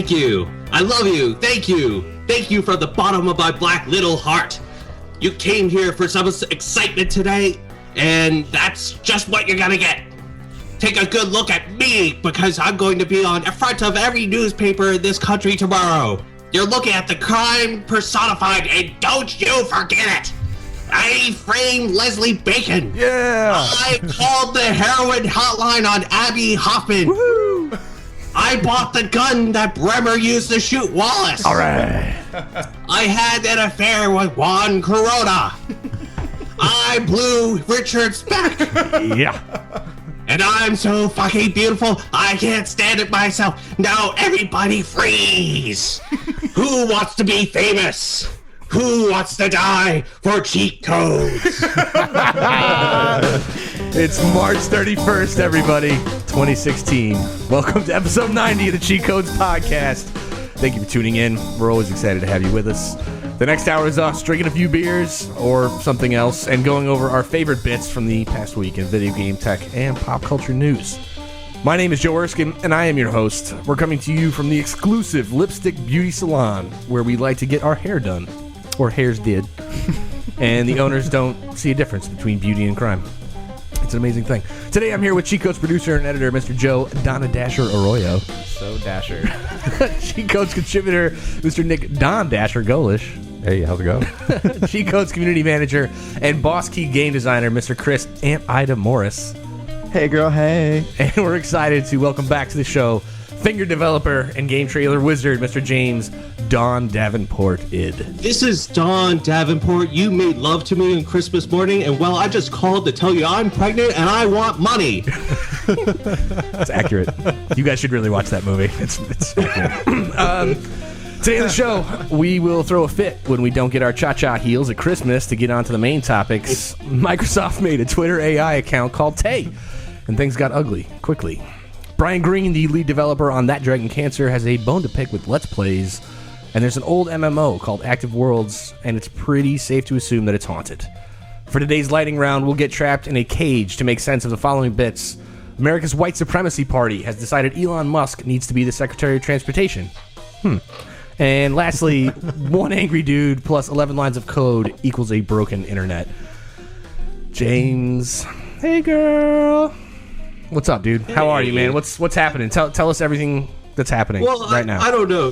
Thank you. I love you. Thank you. Thank you from the bottom of my black little heart. You came here for some excitement today, and that's just what you're gonna get. Take a good look at me, because I'm going to be on the front of every newspaper in this country tomorrow. You're looking at the crime personified, and don't you forget it. I framed Leslie Bacon. Yeah. I called the heroin hotline on Abby Hoffman. Woo. I bought the gun that Bremer used to shoot Wallace. All right. I had an affair with Juan Corona. I blew Richard's back. Yeah. And I'm so fucking beautiful, I can't stand it myself. Now everybody freeze. Who wants to be famous? Who wants to die for cheat codes? It's March 31st, everybody, 2016. Welcome to episode 90 of the Cheat Codes Podcast. Thank you for tuning in. We're always excited to have you with us. The next hour is us drinking a few beers or something else and going over our favorite bits from the past week in video game, tech, and pop culture news. My name is Joe Erskine, and I am your host. We're coming to you from the exclusive Lipstick Beauty Salon, where we like to get our hair done. Or hairs did. And the owners don't see a difference between beauty and crime. It's an amazing thing. Today I'm here with Cheat Codes producer and editor, Mr. Joe Donna Dasher Arroyo. So Dasher. Cheat Codes contributor, Mr. Nikk Don Dasher Golesh. Hey, how's it going? Cheat Codes community manager and boss key game designer, Mr. Chris Aunt Ida Morris. Hey, girl, hey. And we're excited to welcome back to the show finger developer and game trailer wizard, Mr. James Don Davenport Id. This is Don Davenport. You made love to me on Christmas morning, and well, I just called to tell you I'm pregnant and I want money. That's accurate. You guys should really watch that movie. It's accurate. Today on the show, we will throw a fit when we don't get our cha-cha heels at Christmas. To get on to the main topics, Microsoft made a Twitter AI account called Tay, and things got ugly quickly. Brian Green, the lead developer on That Dragon Cancer, has a bone to pick with Let's Plays, and there's an old MMO called Active Worlds, and it's pretty safe to assume that it's haunted. For today's lightning round, we'll get trapped in a cage to make sense of the following bits. America's white supremacy party has decided Elon Musk needs to be the Secretary of Transportation. And lastly, one angry dude plus 11 lines of code equals a broken internet. James, hey girl. What's up, dude? How are you, man? What's happening? Tell us everything that's happening right now. I don't know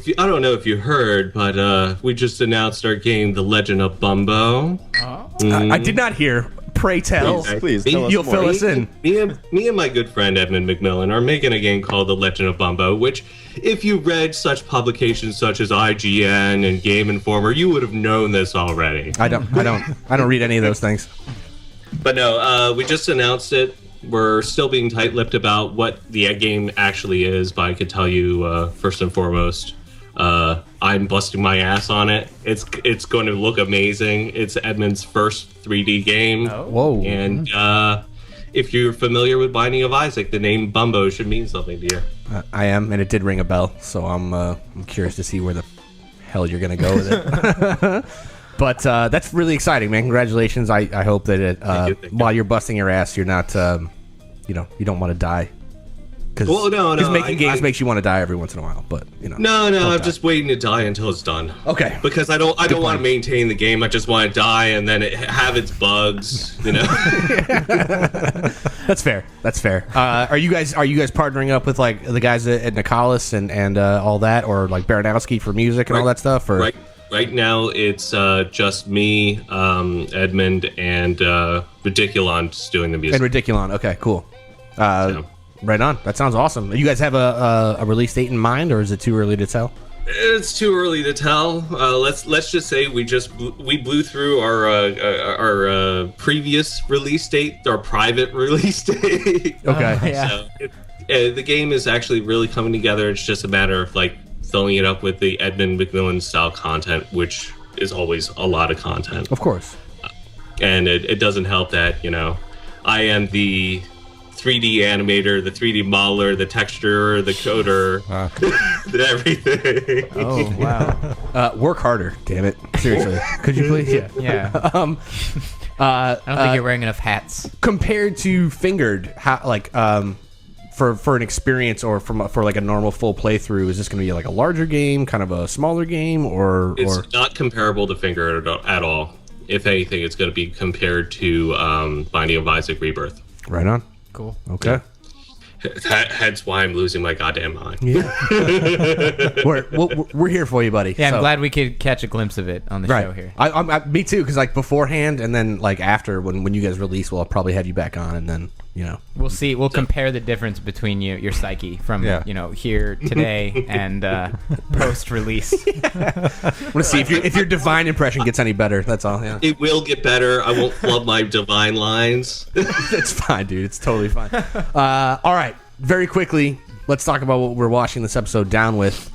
if you heard, but we just announced our game, The Legend of Bumbo. I did not hear. Pray tell. Please tell us You'll more. fill us in. Me and my good friend Edmund McMillan are making a game called The Legend of Bumbo, which, if you read such publications such as IGN and Game Informer, you would have known this already. I don't read any of those things. But no, we just announced it. We're still being tight-lipped about what the game actually is, but I could tell you, first and foremost, I'm busting my ass on it. It's going to look amazing. It's Edmund's first 3D game. Oh. Whoa. And if you're familiar with Binding of Isaac, the name Bumbo should mean something to you. I am, and it did ring a bell, so I'm curious to see where the hell you're going to go with it. But that's really exciting, man. Congratulations. I hope that it, Thank you. while you're busting your ass, you're not, you don't want to die. Because making games makes you want to die every once in a while, but No, I'm just waiting to die until it's done. Okay. Because I don't want to maintain the game. I just want to die and then have its bugs. That's fair. Are you guys partnering up with like the guys at Nicalis and all that, or like Baranowski for music and all that stuff? Or Right now it's just me, Edmund, and Ridiculon just doing the music. And Ridiculon. Okay, cool. Right on. That sounds awesome. You guys have a release date in mind, or is it too early to tell? It's too early to tell. Let's just say we blew through our previous release date, our private release date. Okay. Yeah. So the game is actually really coming together. It's just a matter of like filling it up with the Edmund McMillan style content, which is always a lot of content. Of course. And it doesn't help that I am the 3D animator, the 3D modeler, the texturer, the coder, everything. Oh, wow. Work harder, damn it. Seriously. Could you please? Yeah. I don't think you're wearing enough hats. Compared to Fingered, for an experience or for like a normal full playthrough? Is this going to be like a larger game, kind of a smaller game, or It's not comparable to Finger at all. If anything, it's going to be compared to Binding of Isaac Rebirth. Right on. Cool. Okay. Hence why I'm losing my goddamn mind. Yeah. we're here for you, buddy. Yeah, I'm So- glad we could catch a glimpse of it on the Right. show here. Me too, because like beforehand and then like after when you guys release, we'll probably have you back on, and then We'll see. We'll compare the difference between your psyche from here today and post-release. I want to see if your divine impression gets any better. That's all. Yeah, It will get better. I won't flub my divine lines. it's fine, dude. It's totally fine. All right, very quickly, let's talk about what we're watching this episode down with.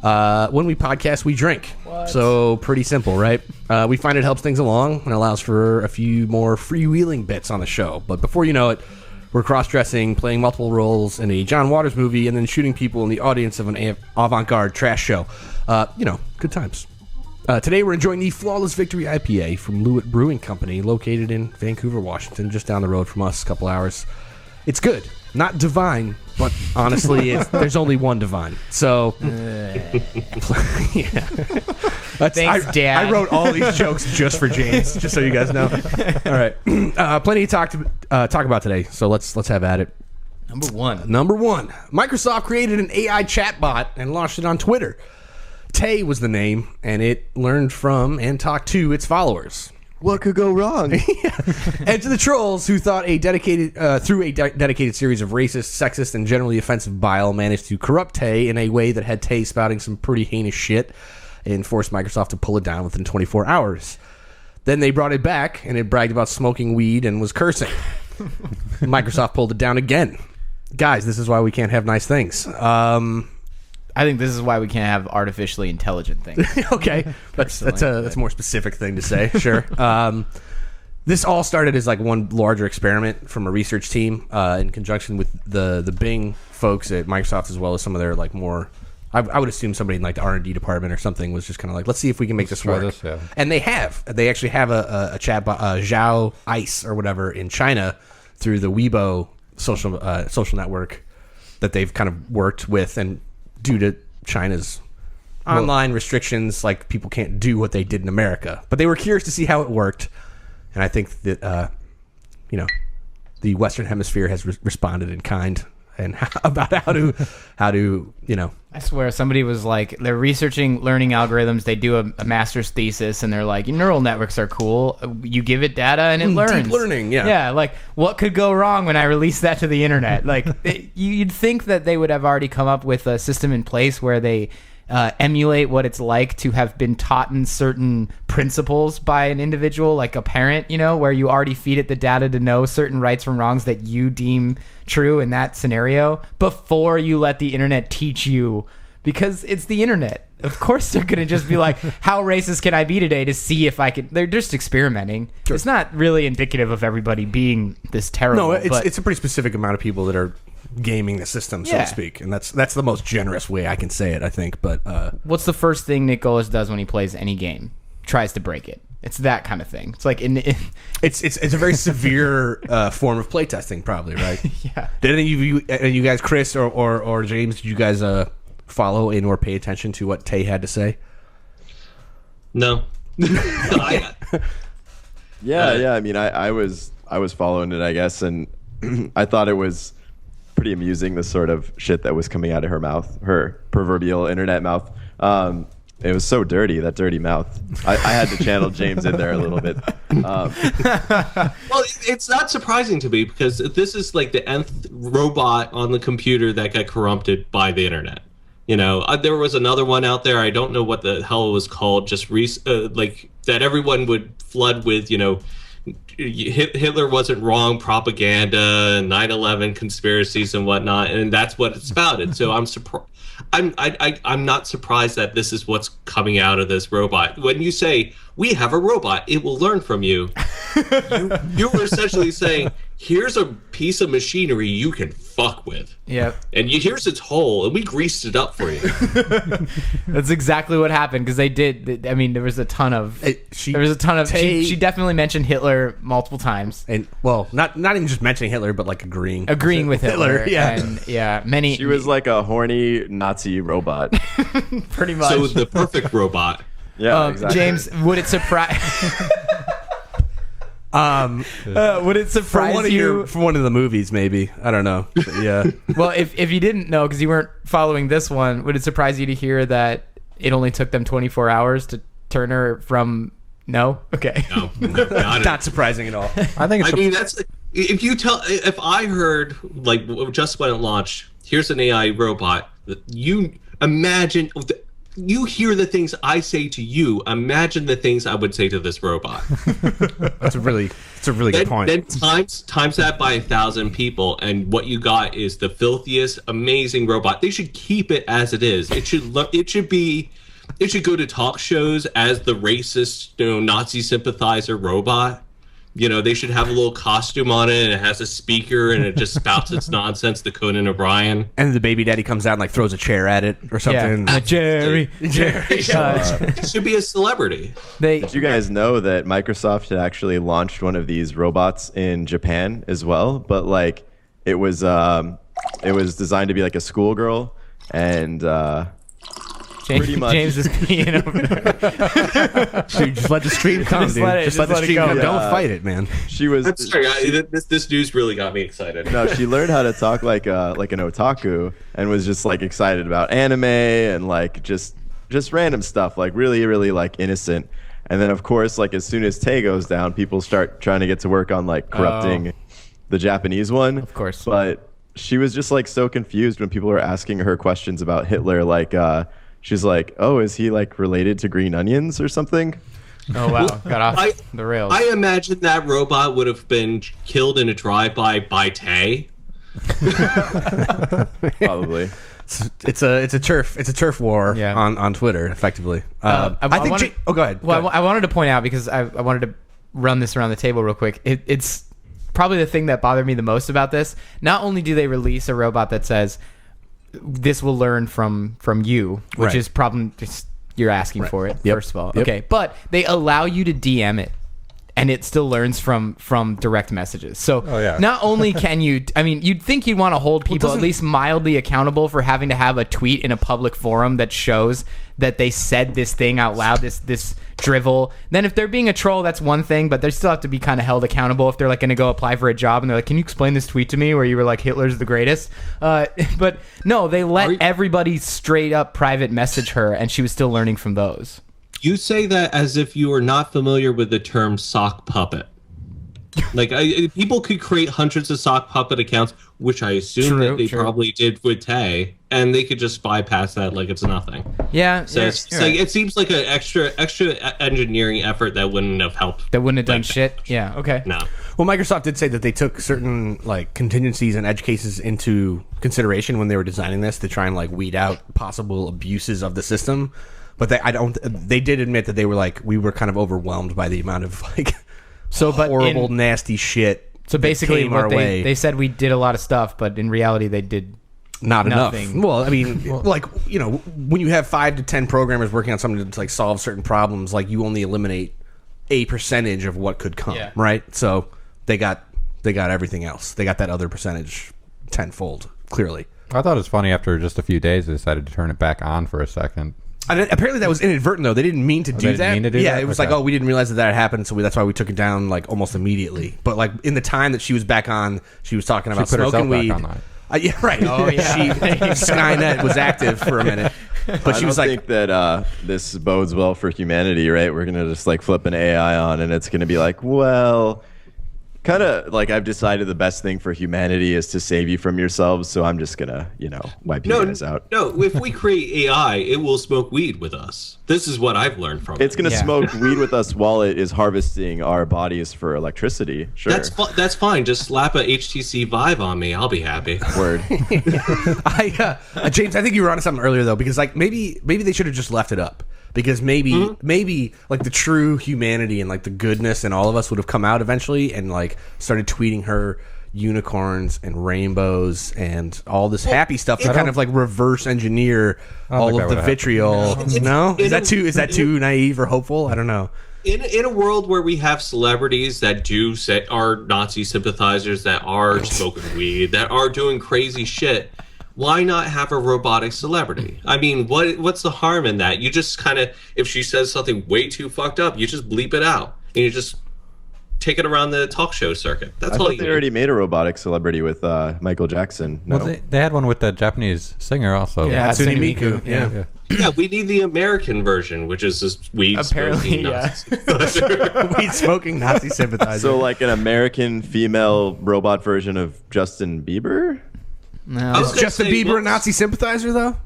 When we podcast, we drink. So pretty simple, right? We find it helps things along and allows for a few more freewheeling bits on the show. But before you know it, we're cross-dressing, playing multiple roles in a John Waters movie, and then shooting people in the audience of an avant-garde trash show. Good times. Today we're enjoying the Flawless Victory IPA from Lewitt Brewing Company, located in Vancouver, Washington, just down the road from us, a couple hours. It's good. Not divine, but honestly, there's only one divine. So, yeah. Thanks, Dad. I wrote all these jokes just for James, just so you guys know. All right, plenty to talk about today. So let's have at it. Number one, Microsoft created an AI chatbot and launched it on Twitter. Tay was the name, and it learned from and talked to its followers. What could go wrong? And to the trolls who thought through a dedicated series of racist, sexist, and generally offensive bile managed to corrupt Tay in a way that had Tay spouting some pretty heinous shit and forced Microsoft to pull it down within 24 hours. Then they brought it back, and it bragged about smoking weed and was cursing. Microsoft pulled it down again. Guys, this is why we can't have nice things. I think this is why we can't have artificially intelligent things. Okay, that's a more specific thing to say. Sure. This all started as like one larger experiment from a research team in conjunction with the Bing folks at Microsoft, as well as some of their like more. I would assume somebody in like the R&D department or something was just kind of like, let's see if we can make this work. Yeah. And they have. They actually have a chatbot, Zhao Ice or whatever, in China through the Weibo social network that they've kind of worked with, and due to China's online restrictions, like people can't do what they did in America. But they were curious to see how it worked, and I think that the Western Hemisphere has responded in kind and about how to I swear somebody was like, they're researching learning algorithms. They do a master's thesis, and they're like, neural networks are cool. You give it data and it learns. Deep learning, yeah. Yeah, like, what could go wrong when I release that to the internet? Like, you'd think that they would have already come up with a system in place where they emulate what it's like to have been taught in certain principles by an individual, like a parent, where you already feed it the data to know certain rights from wrongs that you deem true in that scenario before you let the internet teach you, because it's the internet. Of course they're going to just be like, how racist can I be today to see if I can. They're just experimenting. Sure. It's not really indicative of everybody being this terrible. No, it's a pretty specific amount of people that are gaming the system, so to speak, and that's the most generous way I can say it, I think. But what's the first thing Nikk Golesh does when he plays any game? Tries to break it. It's that kind of thing. It's like it's a very severe form of playtesting, probably, right? Yeah. Did any of you guys, Chris or James, did you guys follow in or pay attention to what Tay had to say? No. Yeah. I mean, I was following it, I guess, and I thought it was pretty amusing, the sort of shit that was coming out of her mouth, her proverbial internet mouth. It was so dirty, that dirty mouth. I had to channel James in there a little bit. Well, it's not surprising to me, because this is like the nth robot on the computer that got corrupted by the internet. There was another one out there. I don't know what the hell it was called. Just like that everyone would flood with, Hitler wasn't wrong propaganda and 9/11 conspiracies and whatnot, and that's what it's about. And so I'm surprised. I'm not surprised that this is what's coming out of this robot. When you say we have a robot, it will learn from you. You were essentially saying, here's a piece of machinery you can fuck with. Yep. And here's its hole, and we greased it up for you. That's exactly what happened, because they did. I mean, there was a ton of. She definitely mentioned Hitler multiple times, and well, not even just mentioning Hitler, but like agreeing with Hitler. Yeah, and many. She was like a horny Nazi robot. Pretty much. So the perfect robot. Yeah, exactly. James, would it surprise? Would it surprise you for one of the movies? Maybe, I don't know. But yeah. Well, if you didn't know because you weren't following this one, would it surprise you to hear that it only took them 24 hours to turn her from? No. Okay. No, not surprising at all. I think. I mean, that's if I heard like just when it launched, here's an AI robot. You imagine. You hear the things I say to you. Imagine the things I would say to this robot. That's a really good point. Then times that by 1,000 people, and what you got is the filthiest, amazing robot. They should keep it as it is. It should go to talk shows as the racist, Nazi sympathizer robot. They should have a little costume on it, and it has a speaker, and it just spouts its nonsense to Conan O'Brien. And the baby daddy comes out and like throws a chair at it or something. Yeah. Jerry. It should be a celebrity. Did you guys know that Microsoft had actually launched one of these robots in Japan as well? But like, it was designed to be like a schoolgirl, and pretty much. James is peeing over there. Dude, just let the stream come, Just dude. let it go. Come. Yeah. Don't fight it, man. She was. I'm sorry, this news really got me excited. No, she learned how to talk like an otaku, and was just like excited about anime and like just random stuff, like really, really like innocent. And then of course, like as soon as Tay goes down, people start trying to get to work on like corrupting the Japanese one. Of course. But she was just like so confused when people were asking her questions about Hitler, like she's like, oh, is he like related to green onions or something? Oh wow, got off the rails. I imagine that robot would have been killed in a drive-by by Tay. Probably. It's a turf war on Twitter, effectively. Go ahead. Well, I wanted to point out, because I wanted to run this around the table real quick. It's probably the thing that bothered me the most about this. Not only do they release a robot that says this will learn from you, which Right. is probably just you're asking for it, Yep. first of all. Yep. Okay, but they allow you to DM it, and it still learns from direct messages. So not only can you, I mean, you'd think you'd want to hold people at least mildly accountable for having to have a tweet in a public forum that shows that they said this thing out loud, this drivel. Then if they're being a troll, that's one thing, but they still have to be kind of held accountable if they're like going to go apply for a job and they're like, can you explain this tweet to me where you were like, Hitler's the greatest? But no, they let everybody straight up private message her, and she was still learning from those. You say that as if you are not familiar with the term sock puppet. Like, people could create hundreds of sock puppet accounts, which I assume that they probably did with Tay, and they could just bypass that like it's nothing. Yeah. So it's like, it seems like an extra engineering effort that wouldn't have helped. That wouldn't have done shit. Yeah. Okay. No. Well, Microsoft did say that they took certain like contingencies and edge cases into consideration when they were designing this to try and like weed out possible abuses of the system. But they did admit that they were like, we were kind of overwhelmed by the amount of like horrible, nasty shit. So basically, what they said we did a lot of stuff, but in reality, they did not nothing. Enough. Well, I mean, like, when you have 5 to 10 programmers working on something to like solve certain problems, like you only eliminate a percentage of what could come, right? So they got everything else. They got that other percentage tenfold, clearly. I thought it was funny. After just a few days, they decided to turn it back on for a second. And apparently that was inadvertent, though. They didn't mean to do that. Yeah, it was like, we didn't realize that happened, so that's why we took it down like almost immediately. But like in the time that she was back on, she was talking about smoking weed. Yeah, right. Oh yeah. Skynet was active for a minute, but she was like, I think that this bodes well for humanity, right? We're gonna just like flip an AI on, and it's gonna be like, well, kind of like I've decided the best thing for humanity is to save you from yourselves, so I'm just gonna, wipe you guys out. No, if we create AI, it will smoke weed with us. This is what I've learned from it. It's gonna smoke weed with us while it is harvesting our bodies for electricity. Sure, that's fine. Just slap a HTC Vive on me. I'll be happy. Word. James, I think you were onto something earlier though, because like maybe they should have just left it up. because maybe like the true humanity and like the goodness in all of us would have come out eventually and like started tweeting her unicorns and rainbows and all this happy stuff to kind of like reverse engineer all of the vitriol. No, is that too naive or hopeful? I don't know. In a world where we have celebrities that are Nazi sympathizers, that are smoking weed, that are doing crazy shit, why not have a robotic celebrity? I mean, what's the harm in that? You just kind of, if she says something way too fucked up, you just bleep it out and you just take it around the talk show circuit. That's all. They already made a robotic celebrity with Michael Jackson. No? Well, they had one with the Japanese singer also. Yeah, Hatsune Miku. Yeah. Yeah, we need the American version, which is this weed smoking Nazi. Weed smoking Nazi sympathizer. So like an American female robot version of Justin Bieber? No. Is Justin Bieber a Nazi sympathizer though?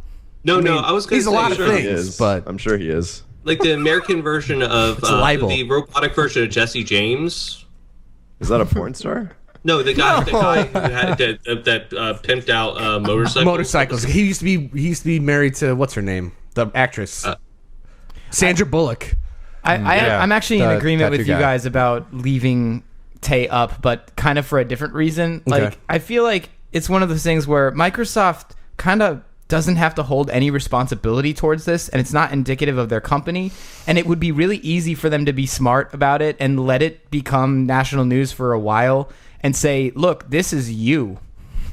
No, I was going to say he's a lot of sure. things, but I'm sure he is. Like the American version of the robotic version of Jesse James. Is that a porn star? No, the guy who had that pimped out motorcycles. He used to be married to what's her name, the actress, Sandra Bullock. I'm actually in agreement with you guys about leaving Tay up, but kind of for a different reason. Like I feel like it's one of those things where Microsoft kind of doesn't have to hold any responsibility towards this, and it's not indicative of their company, and it would be really easy for them to be smart about it and let it become national news for a while and say, look, this is you.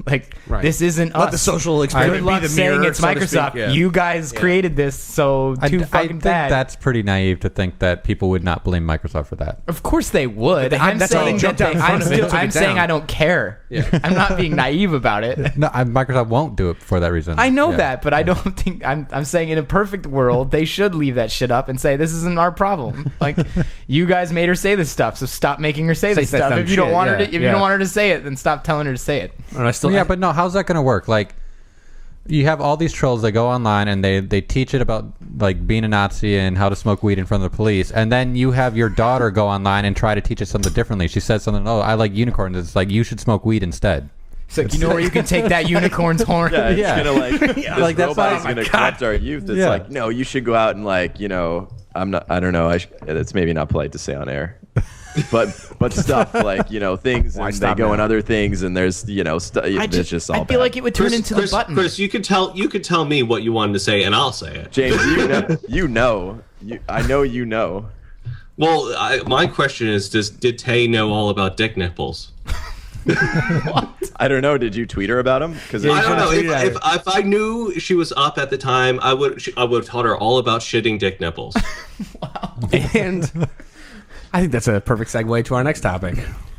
Like, this isn't Let us. the social experiment Good luck be the saying mirror, it's so to speak. Microsoft. Yeah. You guys created this, so I fucking think bad. that's pretty naive to think that people would not blame Microsoft for that. Of course they would. That's why they jumped out in front of it and took I'm it saying down. I don't care. I'm not being naive about it. No, Microsoft won't do it for that reason. I know Yeah. that, but I don't think I'm saying in a perfect world they should leave that shit up and say this isn't our problem. Like, you guys made her say this stuff, so stop making her say this that stuff. dumb If you don't shit, want her yeah. to, if you don't want her to say it, then stop telling her to say it. And I still, But no, how's that going to work? Like, you have all these trolls that go online and they teach it about like being a Nazi and how to smoke weed in front of the police, and then you have your daughter go online and try to teach it something differently. She says something, oh, I like unicorns. It's like, you should smoke weed instead. So you know where you can take that unicorn's horn. Yeah, it's gonna like this Like, that's robot not- is gonna corrupt our youth. It's like, no, you should go out and like, I don't know. It's maybe not polite to say on air, but stuff like things, and they go in other things, and there's it's just all I feel bad. like it would turn into the button. Chris, you could tell me what you wanted to say, and I'll say it. James, I know you know. Well, my question is, did Tay know all about dick nipples? I don't know. Did you tweet her about him? Because I don't know. If I knew she was up at the time, I would have taught her all about shitting dick nipples. and I think that's a perfect segue to our next topic.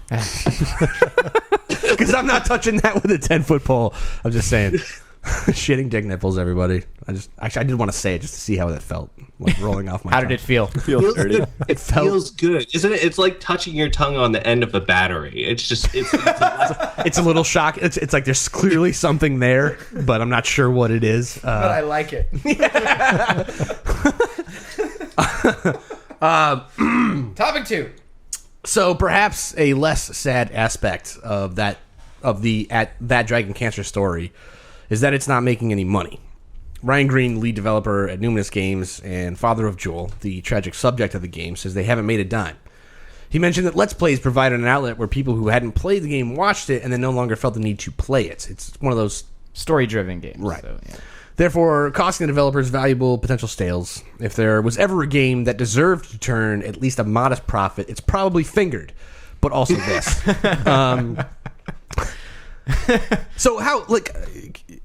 Because I'm not touching that with a 10-foot pole. I'm just saying. Shitting dick nipples, everybody. I did want to say it just to see how that felt, like rolling off my How tongue. did it feel? feels dirty. It feels good, isn't it? It's like touching your tongue on the end of a battery. It's just it's It's a little shock. It's like there's clearly something there, but I'm not sure what it is. But I like it. Topic 2. So perhaps a less sad aspect of that Dragon Cancer story is that it's not making any money. Ryan Green, lead developer at Numinous Games and father of Joel, the tragic subject of the game, says they haven't made a dime. He mentioned that Let's Plays provided an outlet where people who hadn't played the game watched it and then no longer felt the need to play it. It's one of those Story-driven games. Right. So, yeah. Therefore, costing the developers valuable potential sales. If there was ever a game that deserved to turn at least a modest profit, it's probably Fingered, but also this. So how, like,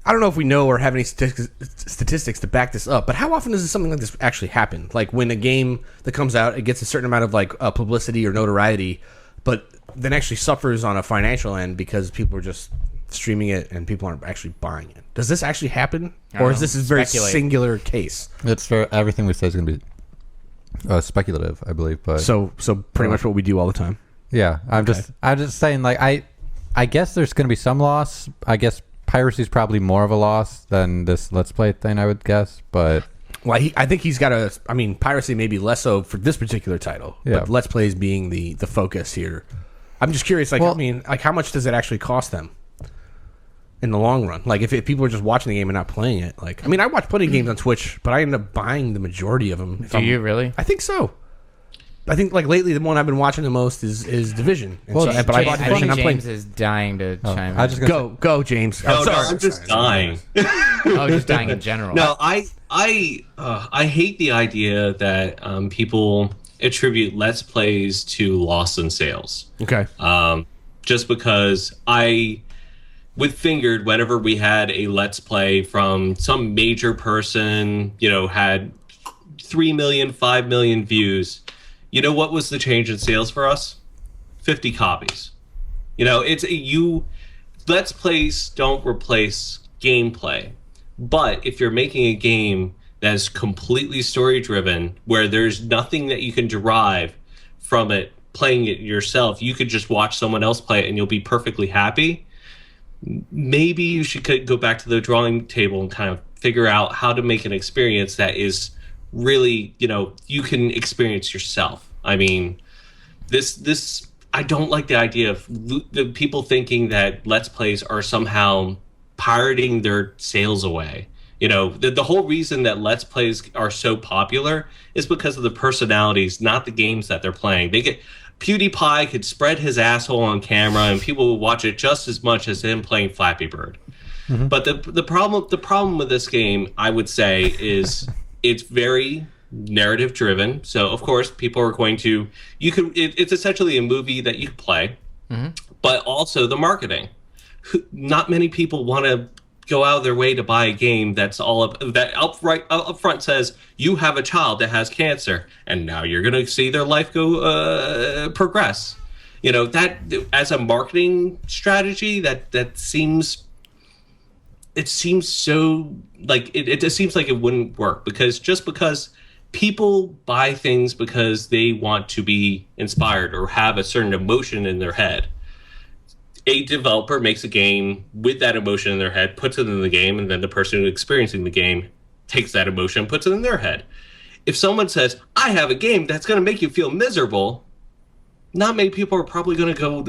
I don't know if we know or have any statistics to back this up, but how often does something like this actually happen? Like when a game that comes out, it gets a certain amount of like publicity or notoriety, but then actually suffers on a financial end because people are just streaming it and people aren't actually buying it. Does this actually happen, or is this a very singular case? It's for everything we say is going to be speculative, I believe. But So pretty much what we do all the time. yeah, I'm just saying, like, I guess there's going to be some loss. I guess piracy is probably more of a loss than this Let's Play thing, I would guess. But Well, I think he's got a. I mean, piracy may be less so for this particular title, but Let's Plays being the focus here. I'm just curious, like, Well, I mean, like, how much does it actually cost them? in the long run. Like if people are just watching the game and not playing it. Like I mean, I watch plenty of games on Twitch, but I end up buying the majority of them. Do you really? I think so. I think like lately the one I've been watching the most is Division. And Well, but I bought I Division. think I'm playing. James is dying to chime in. I just gonna Go, James. No, I'm sorry. I'm just dying. Oh, just dying in general. No, I hate the idea that people attribute Let's Plays to loss in sales. Okay. Just because with Fingered, whenever we had a Let's Play from some major person, had 3 million, 5 million views, you know what was the change in sales for us? 50 copies. Let's Plays don't replace gameplay. But if you're making a game that's completely story driven, where there's nothing that you can derive from it playing it yourself, you could just watch someone else play it and you'll be perfectly happy. Maybe you should go back to the drawing table and kind of figure out how to make an experience that is really, you can experience yourself. I mean, this I don't like the idea of the people thinking that Let's Plays are somehow pirating their sales away. The whole reason that Let's Plays are so popular is because of the personalities, not the games that they're playing. PewDiePie could spread his asshole on camera and people will watch it just as much as him playing Flappy Bird. Mm-hmm. But the problem with this game, I would say, is it's very narrative driven. So of course people are going to it's essentially a movie that you can play, but also the marketing. Not many people want to go out of their way to buy a game that's that up front says you have a child that has cancer and now you're going to see their life go progress. That as a marketing strategy that seems so like it just seems like it wouldn't work, because people buy things because they want to be inspired or have a certain emotion in their head. A developer makes a game with that emotion in their head, puts it in the game, and then the person who's experiencing the game takes that emotion and puts it in their head. If someone says, I have a game that's going to make you feel miserable, not many people are probably going to go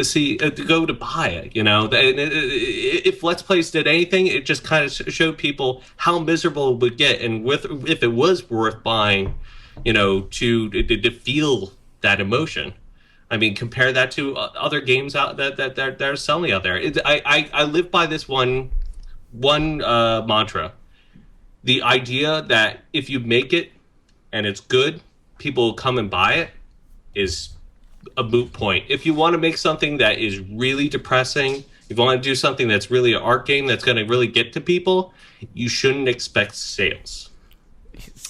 to buy it. If Let's Plays did anything, it just kind of showed people how miserable it would get, and if it was worth buying, to feel that emotion. I mean, compare that to other games out that are selling out there. I live by this one mantra: the idea that if you make it and it's good, people will come and buy it is a moot point. If you want to make something that is really depressing, if you want to do something that's really an art game that's going to really get to people, you shouldn't expect sales.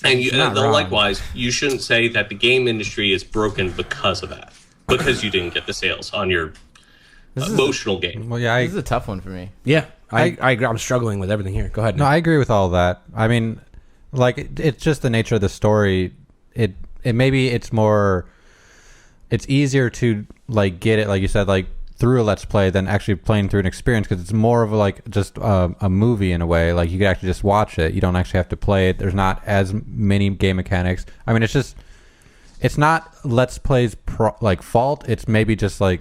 And likewise, you shouldn't say that the game industry is broken because of that. Because you didn't get the sales on your emotional game. Well, yeah, this is a tough one for me. Yeah, I agree. I'm struggling with everything here. Go ahead. No, I agree with all that. I mean, like it's just the nature of the story. It maybe it's easier to like get it, like you said, like through a Let's Play than actually playing through an experience, because it's more of just a movie in a way. Like you could actually just watch it. You don't actually have to play it. There's not as many game mechanics. I mean, it's not Let's Play's fault. It's maybe just like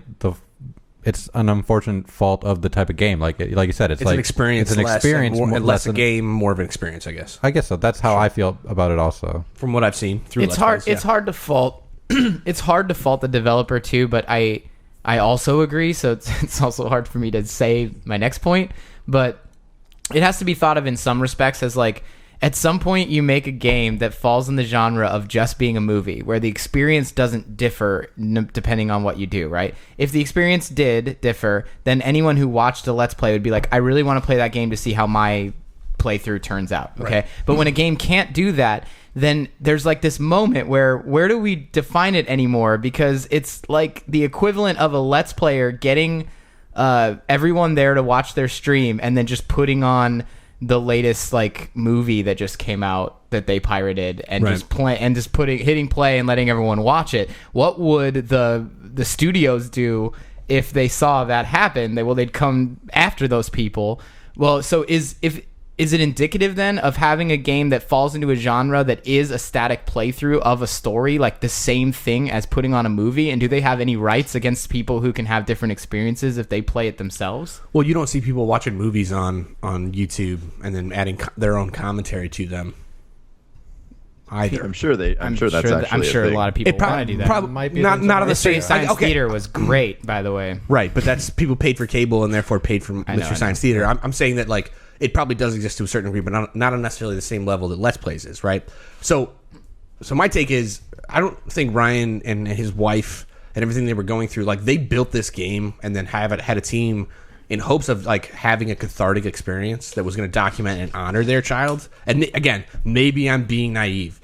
it's an unfortunate fault of the type of game. Like you said, it's like an experience. It's an experience, less a game, more of an experience, I guess. I guess so. That's how I feel about it, also. From what I've seen through. It's hard. It's hard to fault. It's hard to fault the developer too, but I also agree. So it's also hard for me to say my next point, but it has to be thought of in some respects as like, at some point you make a game that falls in the genre of just being a movie, where the experience doesn't differ depending on what you do, right? If the experience did differ, then anyone who watched a Let's Play would be like, I really want to play that game to see how my playthrough turns out, okay? Right. But when a game can't do that, then there's like this moment where do we define it anymore? Because it's like the equivalent of a Let's Player getting everyone there to watch their stream and then just putting on the latest like movie that just came out that they pirated and right. just hitting play and letting everyone watch it. What would the studios do if they saw that happen? They'd come after those people. Well, so if is it indicative then of having a game that falls into a genre that is a static playthrough of a story, like the same thing as putting on a movie? And do they have any rights against people who can have different experiences if they play it themselves? Well, you don't see people watching movies on YouTube and then adding their own commentary to them either. I'm sure that's actually I'm sure a thing. lot of people want to do that. Probably Might be not on the Mystery same Science okay. Theater was great, by the way. Right, but that's people paid for cable and therefore paid for I Mystery know. Science Theater. I'm saying that like it probably does exist to a certain degree, but not on necessarily the same level that Let's Plays is, right? So my take is I don't think Ryan and his wife and everything they were going through, like they built this game and then had a team in hopes of like having a cathartic experience that was going to document and honor their child. And again, maybe I'm being naive,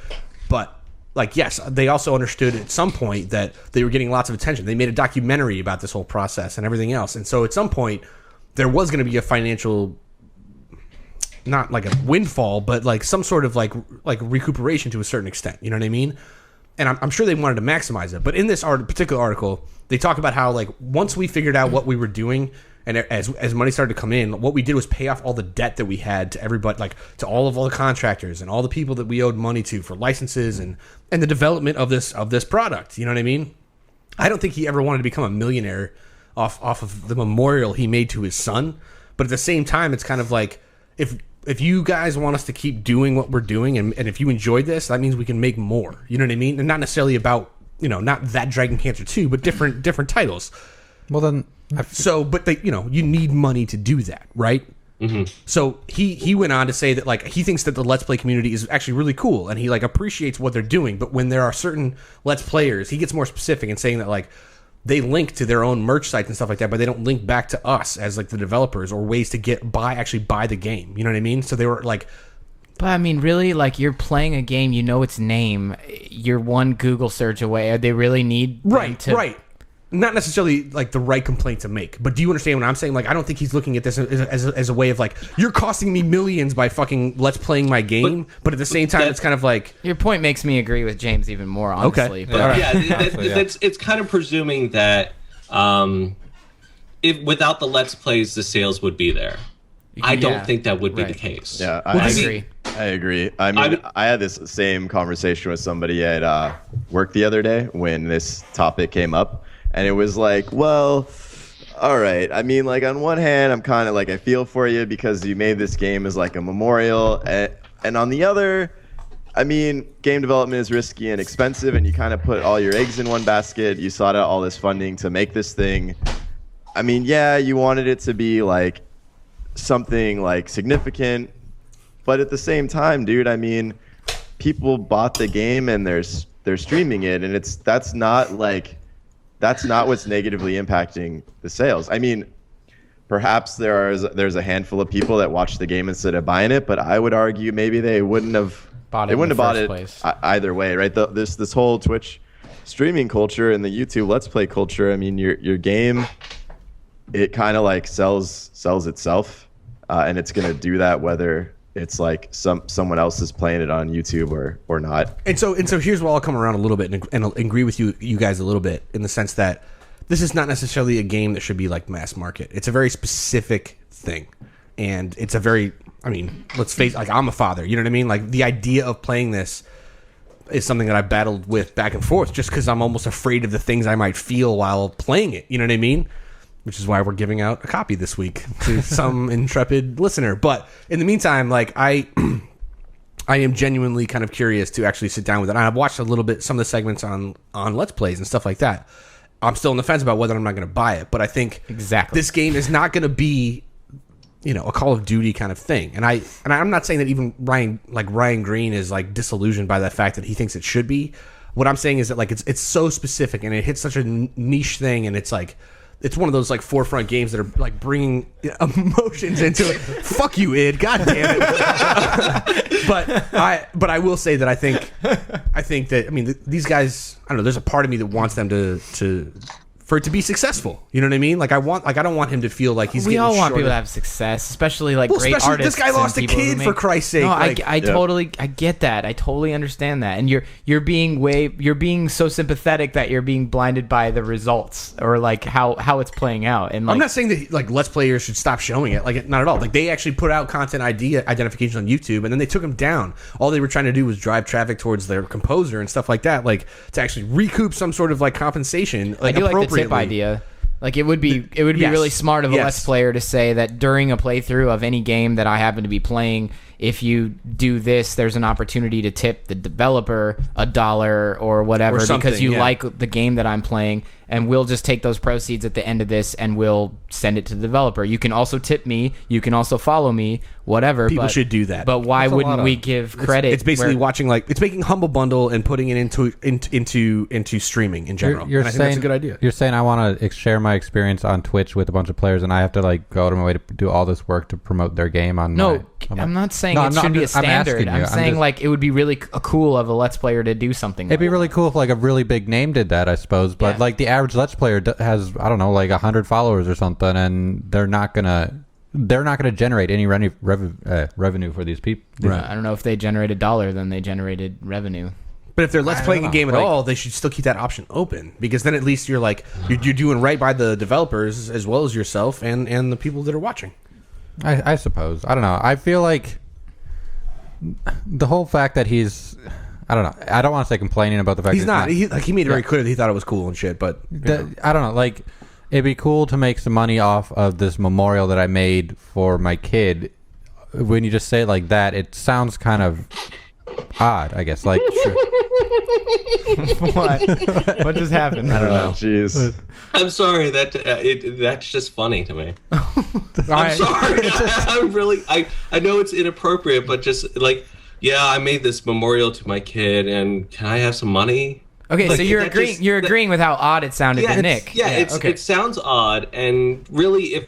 but like, yes, they also understood at some point that they were getting lots of attention. They made a documentary about this whole process and everything else. And so at some point there was going to be a financial, not like a windfall, but like some sort of like recuperation to a certain extent. You know what I mean? And I'm sure they wanted to maximize it. But in this particular article, they talk about how like once we figured out what we were doing, and as money started to come in, what we did was pay off all the debt that we had to everybody, like to all the contractors and all the people that we owed money to for licenses and the development of this product. You know what I mean? I don't think he ever wanted to become a millionaire off of the memorial he made to his son. But at the same time, it's kind of like if you guys want us to keep doing what we're doing and if you enjoyed this, that means we can make more. You know what I mean? And not necessarily about, not that Dragon Cancer 2, but different titles. Well, then... but you need money to do that, right? Mm-hmm. So he went on to say that like he thinks that the Let's Play community is actually really cool and he like appreciates what they're doing. But when there are certain Let's Players, he gets more specific in saying that like they link to their own merch sites and stuff like that, but they don't link back to us as like the developers or ways to actually buy the game. You know what I mean? So they were like, But I mean, really, like you're playing a game, you know its name, you're one Google search away. They really need right. Not necessarily like the right complaint to make, but do you understand what I'm saying? Like, I don't think he's looking at this as a way of like, you're costing me millions by fucking Let's Playing my game, but at the same time, it's kind of like... Your point makes me agree with James even more, honestly. Okay. But, All right. It's kind of presuming that if without the Let's Plays, the sales would be there. I don't think that would be the case. Yeah, I agree. I agree. I mean, I had this same conversation with somebody at work the other day when this topic came up. And it was like, well, all right. I mean, like, on one hand, I'm kind of like, I feel for you because you made this game as like a memorial. And on the other, I mean, game development is risky and expensive, and you kind of put all your eggs in one basket. You sought out all this funding to make this thing. I mean, yeah, you wanted it to be like something like significant. But at the same time, dude, I mean, people bought the game and they're streaming it. And that's not what's negatively impacting the sales. I mean, perhaps there's a handful of people that watch the game instead of buying it, but I would argue maybe they wouldn't have bought it either way, right? This whole Twitch streaming culture and the YouTube Let's Play culture. I mean, your game, it kind of like sells itself, and it's gonna do that whether it's like someone else is playing it on YouTube or not. And so here's where I'll come around a little bit and agree with you guys a little bit in the sense that this is not necessarily a game that should be like mass market. It's a very specific thing, and it's a very, I mean, let's face it, like I'm a father, you know what I mean? Like the idea of playing this is something that I've battled with back and forth just because I'm almost afraid of the things I might feel while playing it, you know what I mean? Which is why we're giving out a copy this week to some intrepid listener. But in the meantime, like I am genuinely kind of curious to actually sit down with it. And I've watched a little bit, some of the segments on Let's Plays and stuff like that. I'm still on the fence about whether I'm not going to buy it. But I think this game is not going to be, a Call of Duty kind of thing. And I'm not saying that even Ryan Green is like disillusioned by the fact that he thinks it should be. What I'm saying is that like it's so specific and it hits such a niche thing, and it's like, it's one of those like forefront games that are like bringing emotions into it. Fuck you, id. God damn it. But I will say that I think that, I mean, these guys, I don't know, there's a part of me that wants them to for it to be successful. You know what I mean? Like I don't want him to feel like he's. We all want short people of, to have success, especially like well, great especially artists. this guy lost a kid for Christ's sake. No, like, I totally get that. I totally understand that. And you're being so sympathetic that you're being blinded by the results or like how it's playing out. And like, I'm not saying that like Let's Players should stop showing it. Like not at all. Like they actually put out content identification on YouTube, and then they took them down. All they were trying to do was drive traffic towards their composer and stuff like that. Like to actually recoup some sort of like compensation. Like I do like the tip idea. Like it would be Yes. really smart of a Yes. Let's Player to say that during a playthrough of any game that I happen to be playing, if you do this, there's an opportunity to tip the developer $1 or whatever Or something, because you yeah. like the game that I'm playing, and we'll just take those proceeds at the end of this and we'll send it to the developer. You can also tip me, you can also follow me, whatever. People but, should do that. But why That's a lot wouldn't of- we give credit? It's basically where- watching like it's making Humble Bundle and putting it into streaming in general. You're And I think saying that's a good idea. You're saying I want to share my experience on Twitch with a bunch of players, and I have to like go out of my way to do all this work to promote their game on. No, my, I'm not saying No, it I'm not- should be a I'm standard. asking you. I'm I'm saying just- like it would be really cool of a Let's Player to do something. It'd be like really cool if like a really big name did that, I suppose. But Yeah. like the average Let's Player has, I don't know, like 100 followers or something, and they're not gonna generate any revenue for these people. I don't know if they generated $1, then they generated revenue. But if they're Let's playing a game at Like- all, they should still keep that option open because then at least you're like you're doing right by the developers as well as yourself and the people that are watching. I suppose. I don't know. I feel like the whole fact that he's, I don't know. I don't want to say complaining about the fact He's that not. He made it very clear that he thought it was cool and shit. But I don't know. Like, it'd be cool to make some money off of this memorial that I made for my kid. When you just say it like that, it sounds kind of odd, I guess. Like, What just happened? I don't know. Jeez. I'm sorry that's just funny to me. I'm right. sorry. I'm really. I know it's inappropriate, but just like, yeah, I made this memorial to my kid, and can I have some money? Okay, Like, so you're that agreeing. just- You're agreeing with how odd it sounded to it's- Nick. Yeah, it sounds odd, and really, if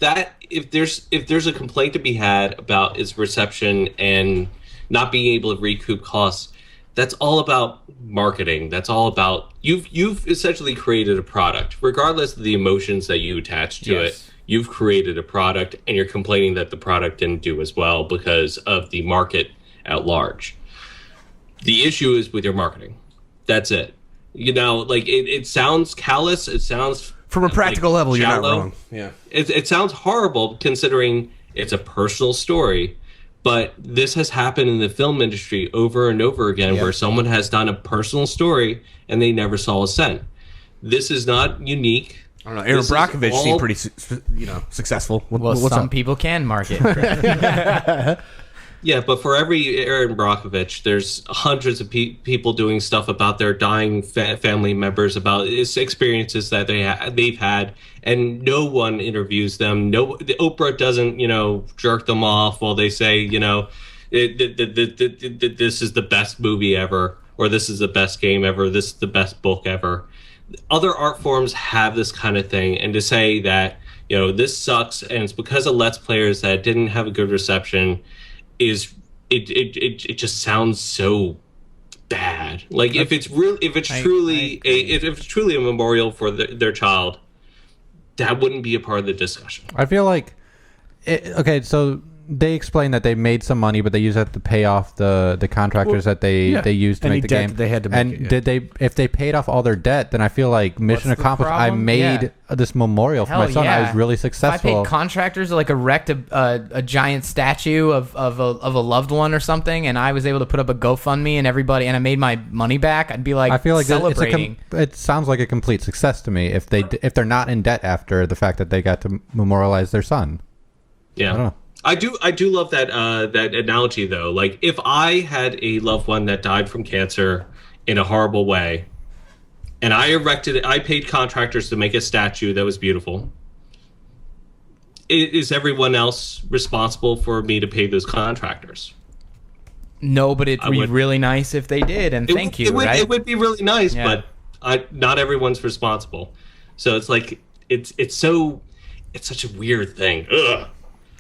there's a complaint to be had about its reception and not being able to recoup costs, that's all about marketing. That's all about you've essentially created a product, regardless of the emotions that you attach to it. You've created a product, and you're complaining that the product didn't do as well because of the market at large. The issue is with your marketing. That's it. You know, like it sounds callous. It sounds from a practical level, you're not shallow. wrong. Yeah. It sounds horrible considering it's a personal story, but this has happened in the film industry over and over again where someone has done a personal story and they never saw a cent. This is not unique. I don't know. Aaron This is Brockovich all- seemed pretty, successful. Well, What's some up? people can market. Yeah, but for every Aaron Brockovich, there's hundreds of people doing stuff about their dying family members, about experiences that they've had, and no one interviews them. Oprah doesn't, jerk them off while they say, this is the best movie ever, or this is the best game ever, this is the best book ever. Other art forms have this kind of thing, and to say that, this sucks, and it's because of Let's Players that didn't have a good reception, is it just sounds so bad. Like if it's truly a memorial for their child, that wouldn't be a part of the discussion. I feel like, okay, so they explained that they made some money, but they used that to pay off the contractors that they used to Any make the debt game. that they had to make and it, yeah. did they? If they paid off all their debt, then I feel like mission What's the accomplished. I problem? made Yeah. this memorial for my Hell son. I yeah. was really If I successful. paid contractors to like erect a giant statue of a loved one or something, and I was able to put up a GoFundMe and and I made my money back, I'd be like, I feel like celebrating. it sounds like a complete success to me if they're not in debt after the fact that they got to memorialize their son. Yeah. I don't know. I do love that that analogy though. Like if I had a loved one that died from cancer in a horrible way, and I paid contractors to make a statue that was beautiful. Is everyone else responsible for me to pay those contractors? No, but it'd be would- really nice if they did, and thank you. It would be really nice, Yeah. but not everyone's responsible. So it's like it's such a weird thing. Ugh.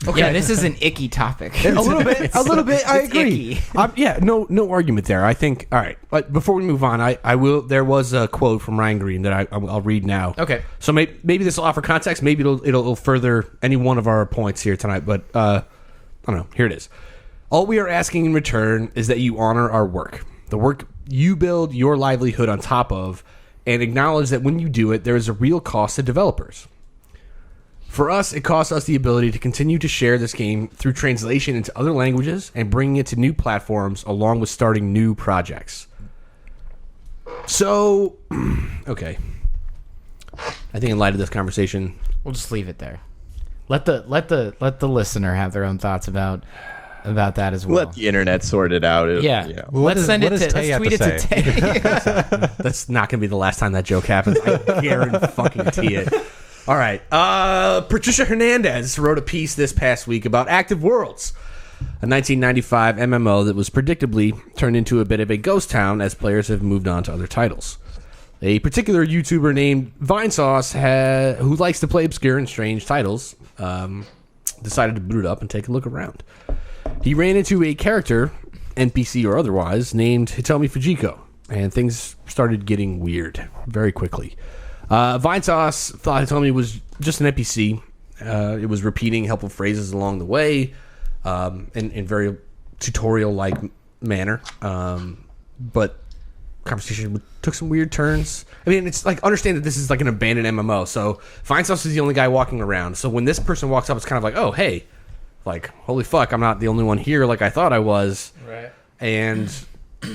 Okay. Yeah, this is an icky topic. A little bit. I It's agree. icky. No argument there. I think. All right. But before we move on, I will. There was a quote from Ryan Green that I'll read now. Okay. So maybe this will offer context. Maybe it'll further any one of our points here tonight. But I don't know. Here it is. All we are asking in return is that you honor our work, the work you build your livelihood on top of, and acknowledge that when you do it, there is a real cost to developers. For us, it costs us the ability to continue to share this game through translation into other languages and bringing it to new platforms along with starting new projects. So, okay. I think in light of this conversation, We'll just leave it there. Let the listener have their own thoughts about that as well. Let the internet sort it out. Yeah. You know. Let's send it what to. does Tay Let's tweet it have to to Tay. that's not going to be the last time that joke happens. I guarantee it. All right. Patricia Hernandez wrote a piece this past week about Active Worlds, a 1995 MMO that was predictably turned into a bit of a ghost town as players have moved on to other titles. A particular YouTuber named Vinesauce, who likes to play obscure and strange titles, decided to boot it up and take a look around. He ran into a character, NPC or otherwise, named Hitomi Fujiko, and things started getting weird very quickly. Vinesauce thought Hitomi was just an NPC. It was repeating helpful phrases along the way in very tutorial-like manner. But conversation took some weird turns. I mean, it's like, understand that this is like an abandoned MMO. So Vinesauce is the only guy walking around. So when this person walks up, it's kind of like, oh, hey, like, holy fuck, I'm not the only one here like I thought I was. Right. And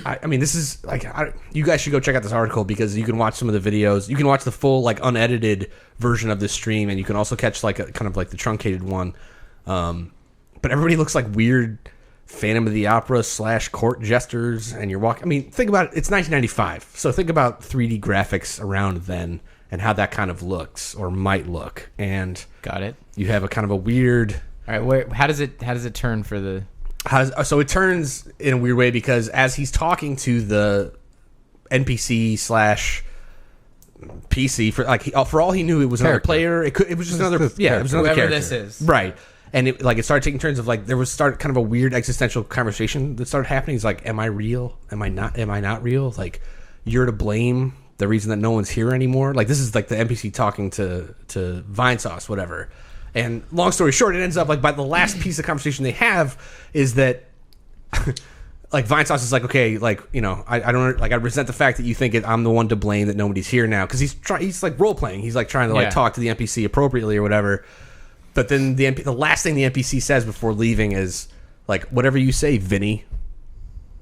I mean, this is like, you guys should go check out this article because you can watch some of the videos. You can watch the full, like, unedited version of this stream, and you can also catch like a kind of like the truncated one. But everybody looks like weird Phantom of the Opera / court jesters, and you're walking. I mean, think about it. It's 1995, so think about 3D graphics around then and how that kind of looks or might look. And Got it. you have a kind of a weird. All right. How does it turn for the? So it turns in a weird way because as he's talking to the NPC / PC, for all he knew, it was another Character. player. It was just another it was another Whoever character. this is. Right. And it started taking turns of like there was kind of a weird existential conversation that started happening. He's like, am I real? Am I not real? Like, you're to blame, the reason that no one's here anymore. Like, this is like the NPC talking to Vinesauce, whatever. And long story short, it ends up like by the last piece of conversation they have is that like Vinesauce is like, okay, like, you know, I don't like, I resent the fact that you think I'm the one to blame that nobody's here now, because he's like role playing. He's like trying to like talk to the NPC appropriately or whatever. But then the last thing the NPC says before leaving is like, whatever you say, Vinny,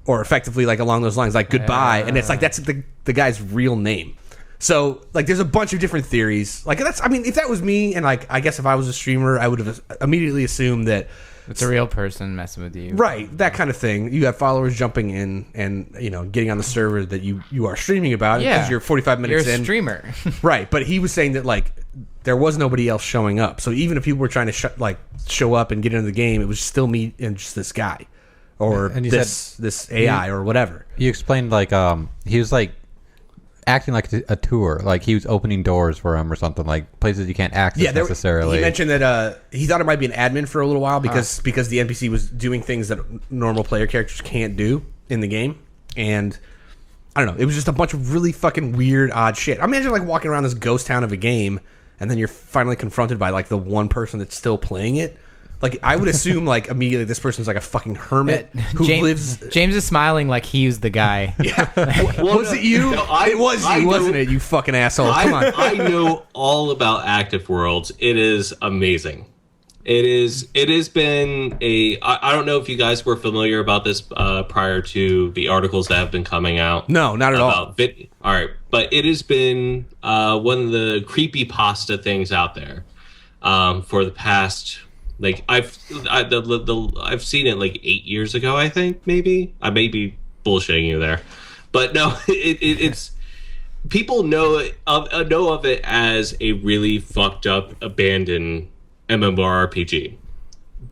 or effectively like along those lines, like goodbye. And it's like that's the guy's real name. So like there's a bunch of different theories. Like that's, I mean, if that was me, and like I guess if I was a streamer, I would have immediately assumed that It's a real person messing with you. right, that kind of thing. You have followers jumping in and, you know, getting on the server that you are streaming about because you're 45 minutes You're a in. streamer. Right, but he was saying that like there was nobody else showing up. So even if people were trying to show up and get into the game, it was still me and just this guy or And you this AI or whatever. You explained like he was like acting like a tour, like he was opening doors for him or something, like places you can't access necessarily. He mentioned that he thought it might be an admin for a little while because the NPC was doing things that normal player characters can't do in the game, and I don't know. It was just a bunch of really fucking weird, odd shit. I imagine like walking around this ghost town of a game, and then you're finally confronted by like the one person that's still playing it. Like, I would assume, like, immediately this person's like a fucking hermit who lives. James is smiling like he was the guy. Yeah. Was it you? No, it was you, wasn't it? You fucking asshole. Come on. I know all about Active Worlds. It is amazing. It has been I don't know if you guys were familiar about this prior to the articles that have been coming out. No, not at all. All right, but it has been one of the creepypasta things out there for the past. Like I've seen it like 8 years ago, I think. Maybe I may be bullshitting you there, but no, it's people know of it as a really fucked up, abandoned MMORPG,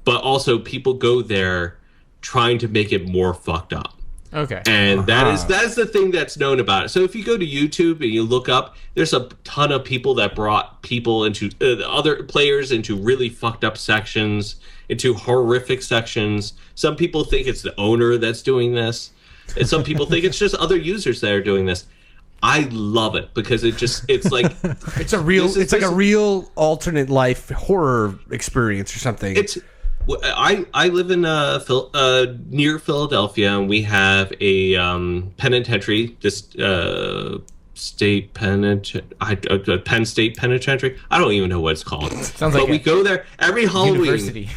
but also people go there trying to make it more fucked up. Okay. And that is the thing that's known about it. So if you go to YouTube and you look up, there's a ton of people that brought people into other players into really fucked up sections, into horrific sections. Some people think it's the owner that's doing this, and some people think it's just other users that are doing this. I love it because it's like it's like a real alternate life horror experience or something. I live in near Philadelphia, and we have a penitentiary, state penitentiary, Penn State Penitentiary. I don't even know what it's called. Sounds but like we go there every Halloween. University.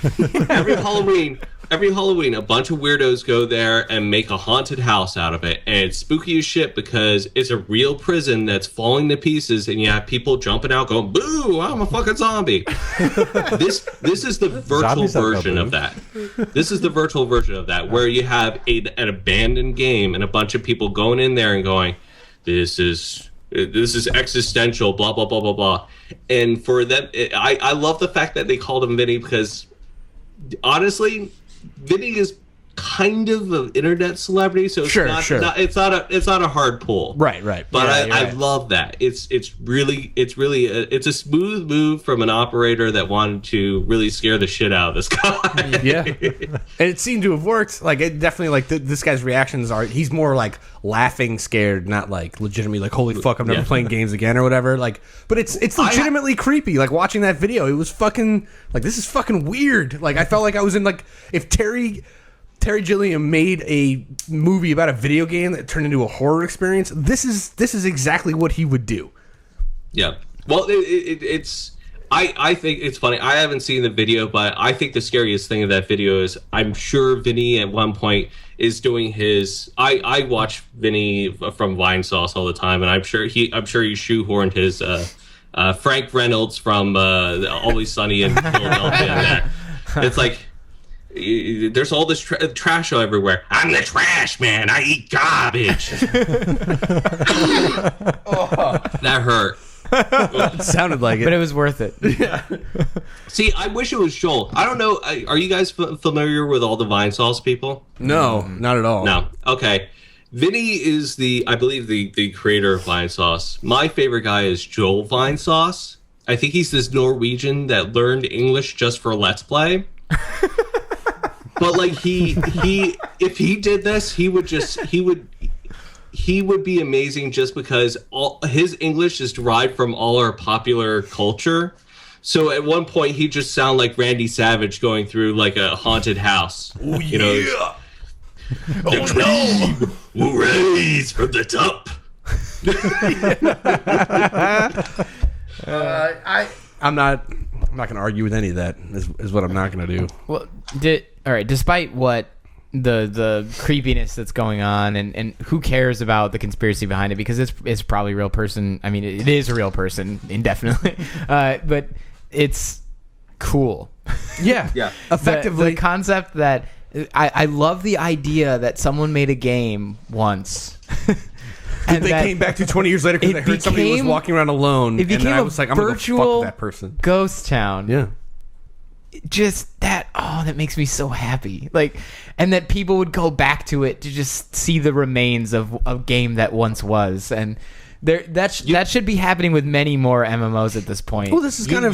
Every Halloween, a bunch of weirdos go there and make a haunted house out of it, and it's spooky as shit because it's a real prison that's falling to pieces, and you have people jumping out, going, "Boo! I'm a fucking zombie." This is the virtual version of that. This is the virtual version of that, where you have an abandoned game and a bunch of people going in there and going, "This is existential." Blah blah blah blah blah. And for them, I love the fact that they called him Vinny because honestly, Vinny is kind of an internet celebrity, so it's not a hard pull. Right. But I love that. It's a smooth move from an operator that wanted to really scare the shit out of this guy. Yeah. And it seemed to have worked. Like, it definitely, like, this guy's reactions are, he's more like laughing scared, not like legitimately like, holy fuck, I'm never playing games again or whatever. Like, but it's legitimately creepy. Like, watching that video, it was fucking like, this is fucking weird. Like, I felt like I was in, like, if Terry Gilliam made a movie about a video game that turned into a horror experience, this is exactly what he would do. Yeah. Well, it's I think it's funny. I haven't seen the video, but I think the scariest thing of that video is I'm sure Vinny at one point is doing his. I watch Vinny from Vinesauce all the time, and I'm sure he shoehorned his Frank Reynolds from Always Sunny in Philadelphia. And that. It's like. There's all this trash everywhere. I'm the trash man. I eat garbage. That hurt. It sounded like it, but it was worth it. Yeah. See, I wish it was Joel. I don't know. Are you guys familiar with all the Vinesauce people? No, not at all. No. Okay. Vinny is I believe the creator of Vinesauce. My favorite guy is Joel Vinesauce. I think he's this Norwegian that learned English just for Let's Play. But like he if he did this, he would be amazing just because all his English is derived from all our popular culture. So at one point he just sound like Randy Savage going through like a haunted house. Oh, you know, yeah. The cream will raise from the top. I'm not going to argue with any of that. Is what I'm not going to do. Well, despite what the creepiness that's going on, and who cares about the conspiracy behind it, because it's probably a real person. I mean, it is a real person indefinitely, but it's cool. Yeah. Effectively, the concept that I love the idea that someone made a game once. And they came back to 20 years later because they heard somebody was walking around alone. It became and I was like, I'm going to go fuck that person. Ghost town. Yeah. Just that, that makes me so happy. Like, and that people would go back to it to just see the remains of a game that once was. And that should be happening with many more MMOs at this point. Well, this is go ahead,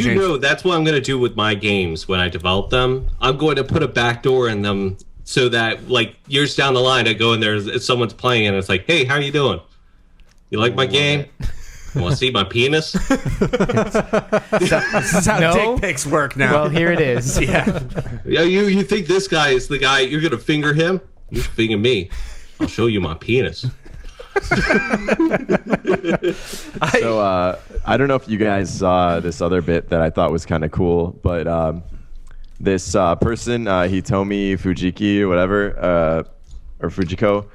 James. You know, that's what I'm going to do with my games when I develop them. I'm going to put a backdoor in them so that, like, years down the line, I go in there, someone's playing, and it's like, hey, how you doing? You like my game? You want to see my penis? This is how dick pics work now. Well, here it is. Yeah, you think this guy is the guy, you're going to finger him? You finger me. I'll show you my penis. So, I don't know if you guys saw this other bit that I thought was kind of cool, but this person, Hitomi Fujiki or whatever, or Fujiko,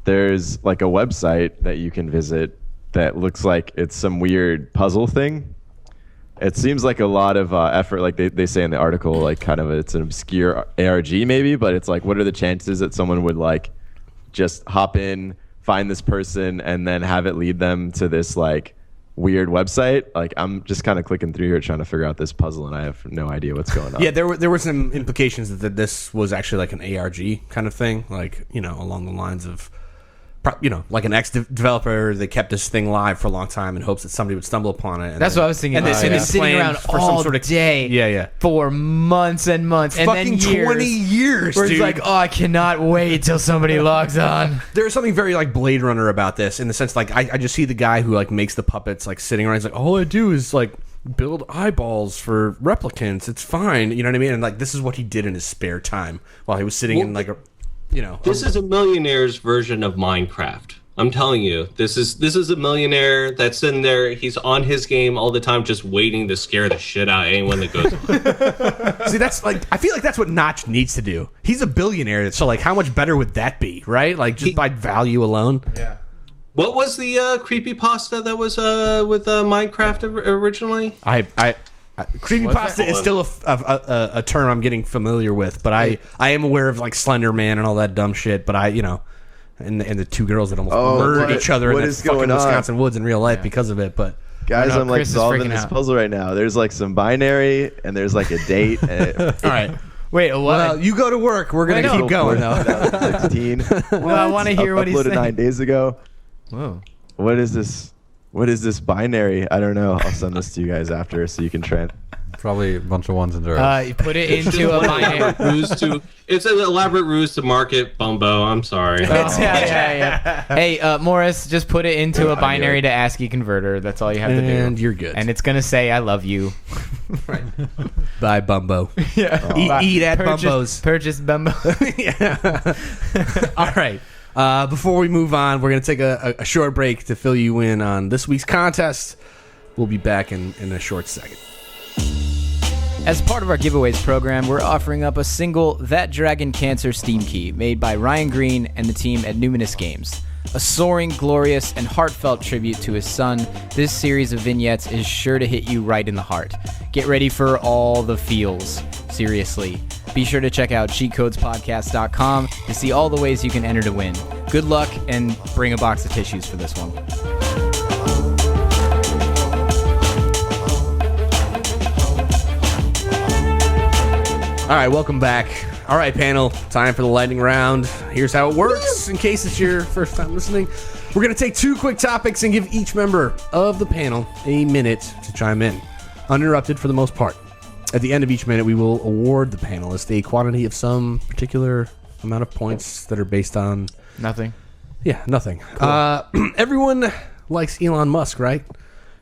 there's like a website that you can visit that looks like it's some weird puzzle thing. It seems like a lot of effort, like they say in the article, like kind of it's an obscure ARG maybe, but it's like, what are the chances that someone would like just hop in, find this person, and then have it lead them to this like weird website. Like, I'm just kind of clicking through here trying to figure out this puzzle, and I have no idea what's going on. Yeah, there were some implications that this was actually like an ARG kind of thing, like, you know, along the lines of, you know, like an ex-developer that kept this thing live for a long time in hopes that somebody would stumble upon it. That's what I was thinking. And And this sitting around for all some sort of day, yeah, for months and months, and fucking then years, 20 years, where dude. it's like, oh, I cannot wait till somebody logs on. There's something very like Blade Runner about this, in the sense like I just see the guy who like makes the puppets like sitting around. He's like, all I do is like build eyeballs for replicants. It's fine, you know what I mean? And like this is what he did in his spare time while he was sitting in like a, you know. This is a millionaire's version of Minecraft. I'm telling you, this is a millionaire that's in there. He's on his game all the time, just waiting to scare the shit out of anyone that goes on. See, that's like, I feel like that's what Notch needs to do. He's a billionaire, so like, how much better would that be, right? Like, just by value alone. Yeah. What was the creepypasta that was with Minecraft originally? Creepypasta is still a term I'm getting familiar with, but I am aware of like Slender Man and all that dumb shit. But I, you know, and the two girls that almost murdered each other in the fucking Wisconsin woods in real life because of it. But guys, I'm like Chris is solving freaking this out. puzzle right now. There's like some binary, and there's like a date. all right, Wait, what? well, you go to work. We're gonna I know. keep going though. 2016. Well, I want to hear what he's Uploaded 9 saying. days ago. Whoa. What is this? What is this binary? I don't know. I'll send this to you guys after so you can try. Probably a bunch of ones and zeros. You put it into a binary. It's an elaborate ruse to market Bumbo. I'm sorry. Yeah. Hey, Morris, just put it into a binary to ASCII converter. That's all you have to do. And you're good. And it's gonna say "I love you." Bye, Bumbo. Yeah. Eat at Bumbo's. Purchase Bumbo. Yeah. All right. Before we move on, we're going to take a short break to fill you in on this week's contest. We'll be back in a short second. As part of our giveaways program, we're offering up a single That Dragon Cancer Steam Key made by Ryan Green and the team at Numinous Games. A soaring, glorious, and heartfelt tribute to his son, this series of vignettes is sure to hit you right in the heart. Get ready for all the feels. Seriously. Be sure to check out cheatcodespodcast.com to see all the ways you can enter to win. Good luck, and bring a box of tissues for this one. All right, welcome back. All right, panel, time for the lightning round. Here's how it works. In case it's your first time listening, we're going to take 2 quick topics and give each member of the panel a minute to chime in, uninterrupted for the most part. At the end of each minute, we will award the panelist a quantity of some particular amount of points that are based on... Nothing. Yeah, nothing. Everyone likes Elon Musk, right?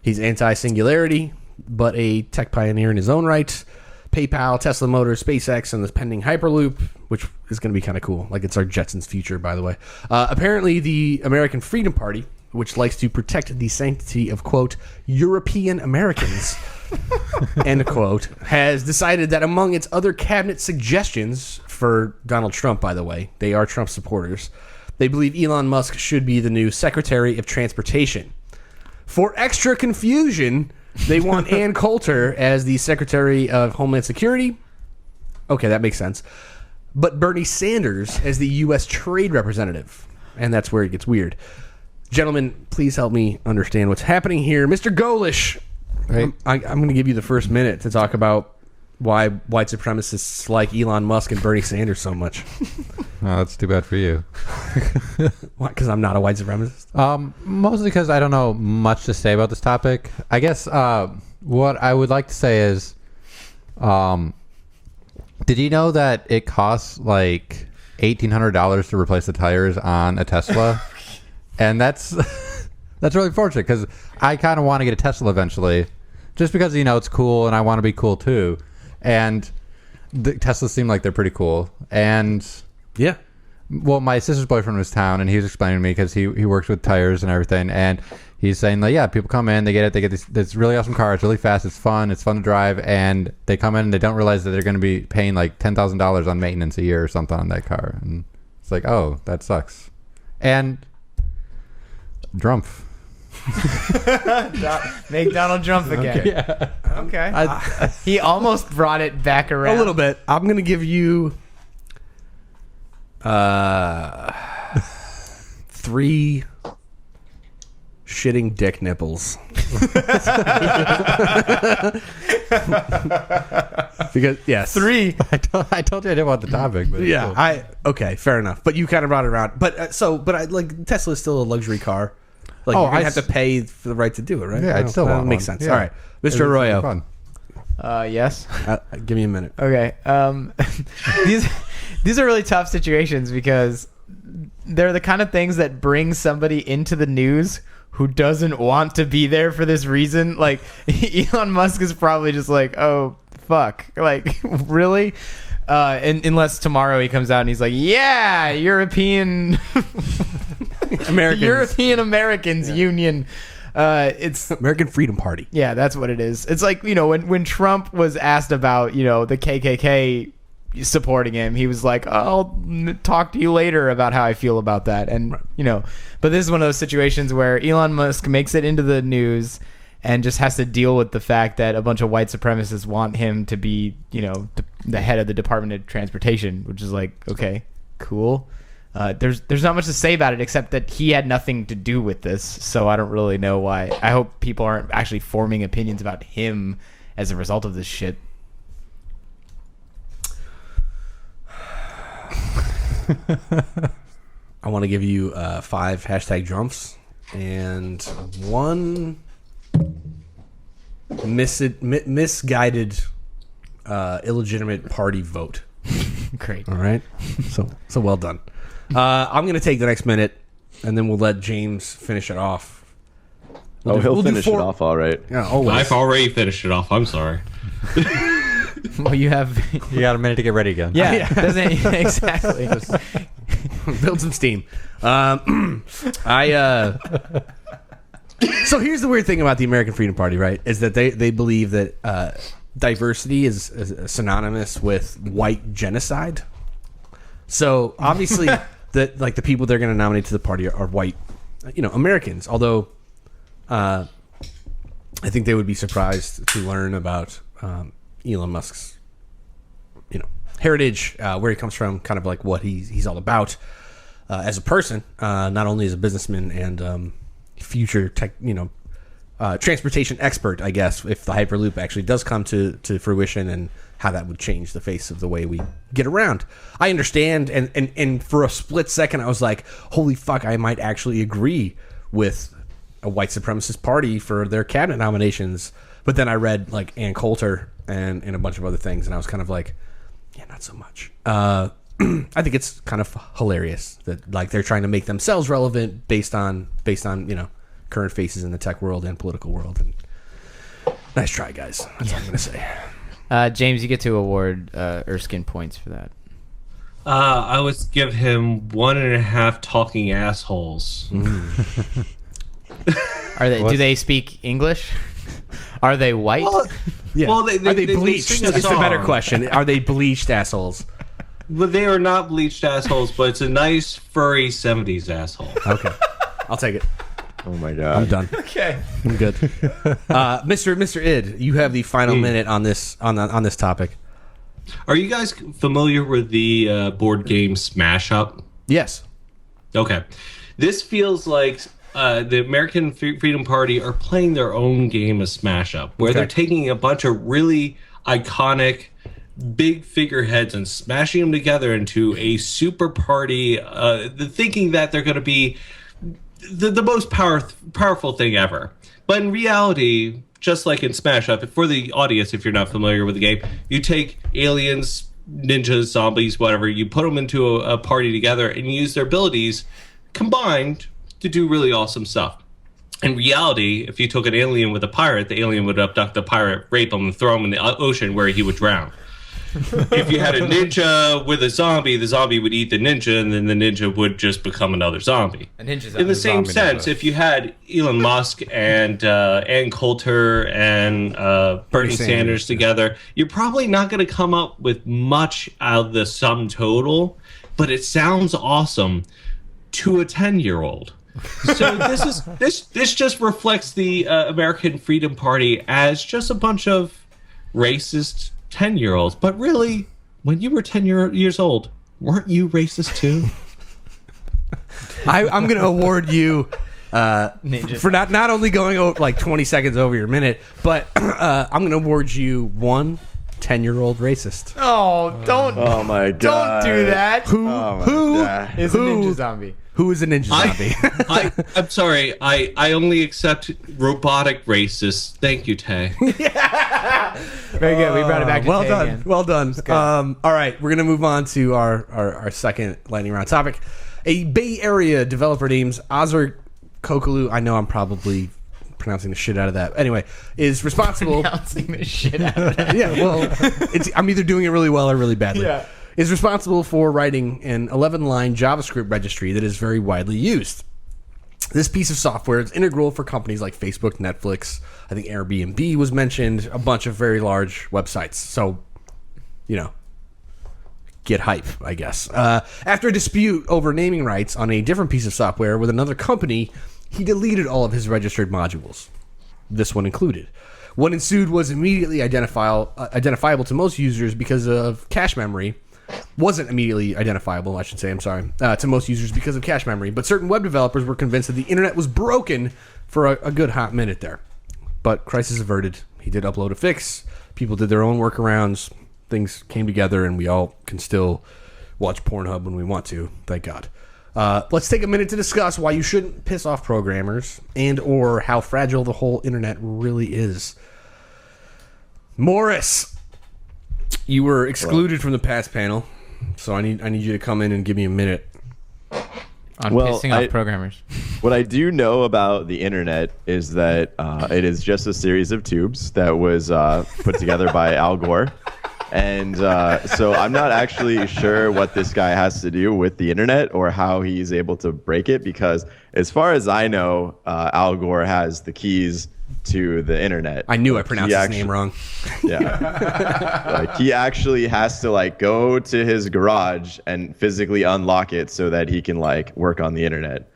He's anti-singularity, but a tech pioneer in his own right. PayPal, Tesla Motors, SpaceX, and the pending Hyperloop, which is going to be kind of cool. Like, it's our Jetsons future, by the way. Apparently, the American Freedom Party, which likes to protect the sanctity of, quote, European Americans, end quote, has decided that among its other cabinet suggestions for Donald Trump, by the way, they are Trump supporters, they believe Elon Musk should be the new Secretary of Transportation. For extra confusion, they want Ann Coulter as the Secretary of Homeland Security. Okay, that makes sense. But Bernie Sanders as the U.S. Trade Representative. And that's where it gets weird. Gentlemen, please help me understand what's happening here. Mr. Golesh, Right. I'm going to give you the first minute to talk about why white supremacists like Elon Musk and Bernie Sanders so much. Oh, that's too bad for you. Why? Because I'm not a white supremacist? Mostly because I don't know much to say about this topic. I guess what I would like to say is, did you know that it costs like $1,800 to replace the tires on a Tesla? And that's really fortunate because I kind of want to get a Tesla eventually, just because it's cool and I want to be cool too. And the Teslas seem like they're pretty cool. And Yeah. well, my sister's boyfriend was in town, and he was explaining to me because he works with tires and everything, and he's saying like, yeah, people come in, they get this really awesome car, it's really fast, it's fun to drive, and they come in and they don't realize that they're going to be paying like $10,000 on maintenance a year or something on that car, and it's like, oh, that sucks. And Drumpf. Make Donald Trump again. Yeah. Okay. He almost brought it back around. A little bit. I'm going to give you 3 shitting dick nipples. Because yes, 3. I told you I didn't want the topic. But Yeah, okay, fair enough. But you kind of brought it around. But like Tesla is still a luxury car. Like Oh, you're gonna I have to s- pay for the right to do it, right? Yeah, I'd still want makes one. sense. Yeah. All right, It's Mr. Arroyo, fun. Yes. give me a minute. Okay. These are really tough situations because they're the kind of things that bring somebody into the news who doesn't want to be there for this reason. Like Elon Musk is probably just like, oh fuck, like really. Unless tomorrow he comes out and he's like, yeah, European Americans Union. It's American Freedom Party. Yeah, that's what it is. It's like, when Trump was asked about, the KKK supporting him, he was like, I'll talk to you later about how I feel about that. And, but this is one of those situations where Elon Musk makes it into the news and just has to deal with the fact that a bunch of white supremacists want him to be, the head of the Department of Transportation, which is like, okay, cool. There's not much to say about it except that he had nothing to do with this, so I don't really know why. I hope people aren't actually forming opinions about him as a result of this shit. I want to give you 5 hashtag jumps and 1 misguided illegitimate party vote. Great. All right, so well done. I'm gonna take the next minute, and then we'll let James finish it off. He'll do finish it 4 off all right. Yeah, always. I've already finished it off. I'm sorry. Well, you have... You got a minute to get ready again. Yeah, exactly. Build some steam. So here's the weird thing about the American Freedom Party, right? Is that they believe that diversity is synonymous with white genocide. So obviously, the people they're going to nominate to the party are white, Americans. Although, I think they would be surprised to learn about Elon Musk's, heritage, where he comes from, kind of like what he's all about as a person, not only as a businessman and future tech, transportation expert, I guess, if the Hyperloop actually does come to fruition, and how that would change the face of the way we get around. I understand, and for a split second, I was like, holy fuck, I might actually agree with a white supremacist party for their cabinet nominations. But then I read like Ann Coulter and a bunch of other things, and I was kind of like, yeah, not so much. I think it's kind of hilarious that like they're trying to make themselves relevant based on current faces in the tech world and political world. And nice try, guys. That's all I'm gonna say. James, you get to award Erskine points for that. I would give him 1.5 talking assholes. Are they? Do they speak English? Are they white? Yeah. Well, Are they bleached? sing a That's a better song. question. Are they bleached assholes? Well, they are not bleached assholes, but it's a nice furry 70s asshole. Okay, I'll take it. Oh my god. I'm done. Okay. I'm good. Mr. Id, you have the final minute on this this topic. Are you guys familiar with the board game Smash Up? Yes. Okay. This feels like the American Freedom Party are playing their own game of Smash Up, where they're taking a bunch of really iconic big figureheads and smashing them together into a super party, thinking that they're going to be the most powerful thing ever. But in reality, just like in Smash Up, for the audience, if you're not familiar with the game, you take aliens, ninjas, zombies, whatever, you put them into a party together and you use their abilities combined to do really awesome stuff. In reality, if you took an alien with a pirate, the alien would abduct the pirate, rape him, and throw him in the ocean where he would drown. If you had a ninja with a zombie, the zombie would eat the ninja, and then the ninja would just become another zombie. A ninja's In the same sense, if you had Elon Musk and Ann Coulter and Bernie Sanders together, you're probably not going to come up with much out of the sum total, but it sounds awesome to a 10-year-old. So this just reflects the American Freedom Party as just a bunch of racist 10-year-olds. But really, when you were 10 years old, weren't you racist too? I'm going to award you for not only going like 20 seconds over your minute, but I'm going to award you one 10-year-old racist. Oh, don't. Oh my god! Don't do that. Who Is a ninja zombie? Who is a ninja zombie? I'm sorry. I only accept robotic racists. Thank you, Tay. Very good. We brought it back to well Tay done. again. Well done. All right, we're gonna move on to our second lightning round topic. A Bay Area developer named Azar Kokolu. I know I'm probably pronouncing the shit out of that. Anyway, is responsible. Pronouncing the shit out of that. Yeah, well, I'm either doing it really well or really badly. Yeah. Is responsible for writing an 11-line JavaScript registry that is very widely used. This piece of software is integral for companies like Facebook, Netflix, I think Airbnb was mentioned, a bunch of very large websites. So, get hype, I guess. After a dispute over naming rights on a different piece of software with another company, he deleted all of his registered modules, this one included. What ensued was immediately identifiable to most users because of cache memory. Wasn't immediately identifiable, I should say, to most users because of cache memory. But certain web developers were convinced that the internet was broken for a good hot minute there. But crisis averted. He did upload a fix. People did their own workarounds. Things came together, and we all can still watch Pornhub when we want to. Thank God. Let's take a minute to discuss why you shouldn't piss off programmers and or how fragile the whole internet really is. Morris, you were excluded from the past panel, so I need you to come in and give me a minute. On pissing off programmers. What I do know about the internet is that it is just a series of tubes that was put together by Al Gore. And so I'm not actually sure what this guy has to do with the internet or how he's able to break it, because as far as I know, Al Gore has the keys to the internet. I knew I pronounced his name wrong. Yeah. Like, he actually has to go to his garage and physically unlock it so that he can work on the internet.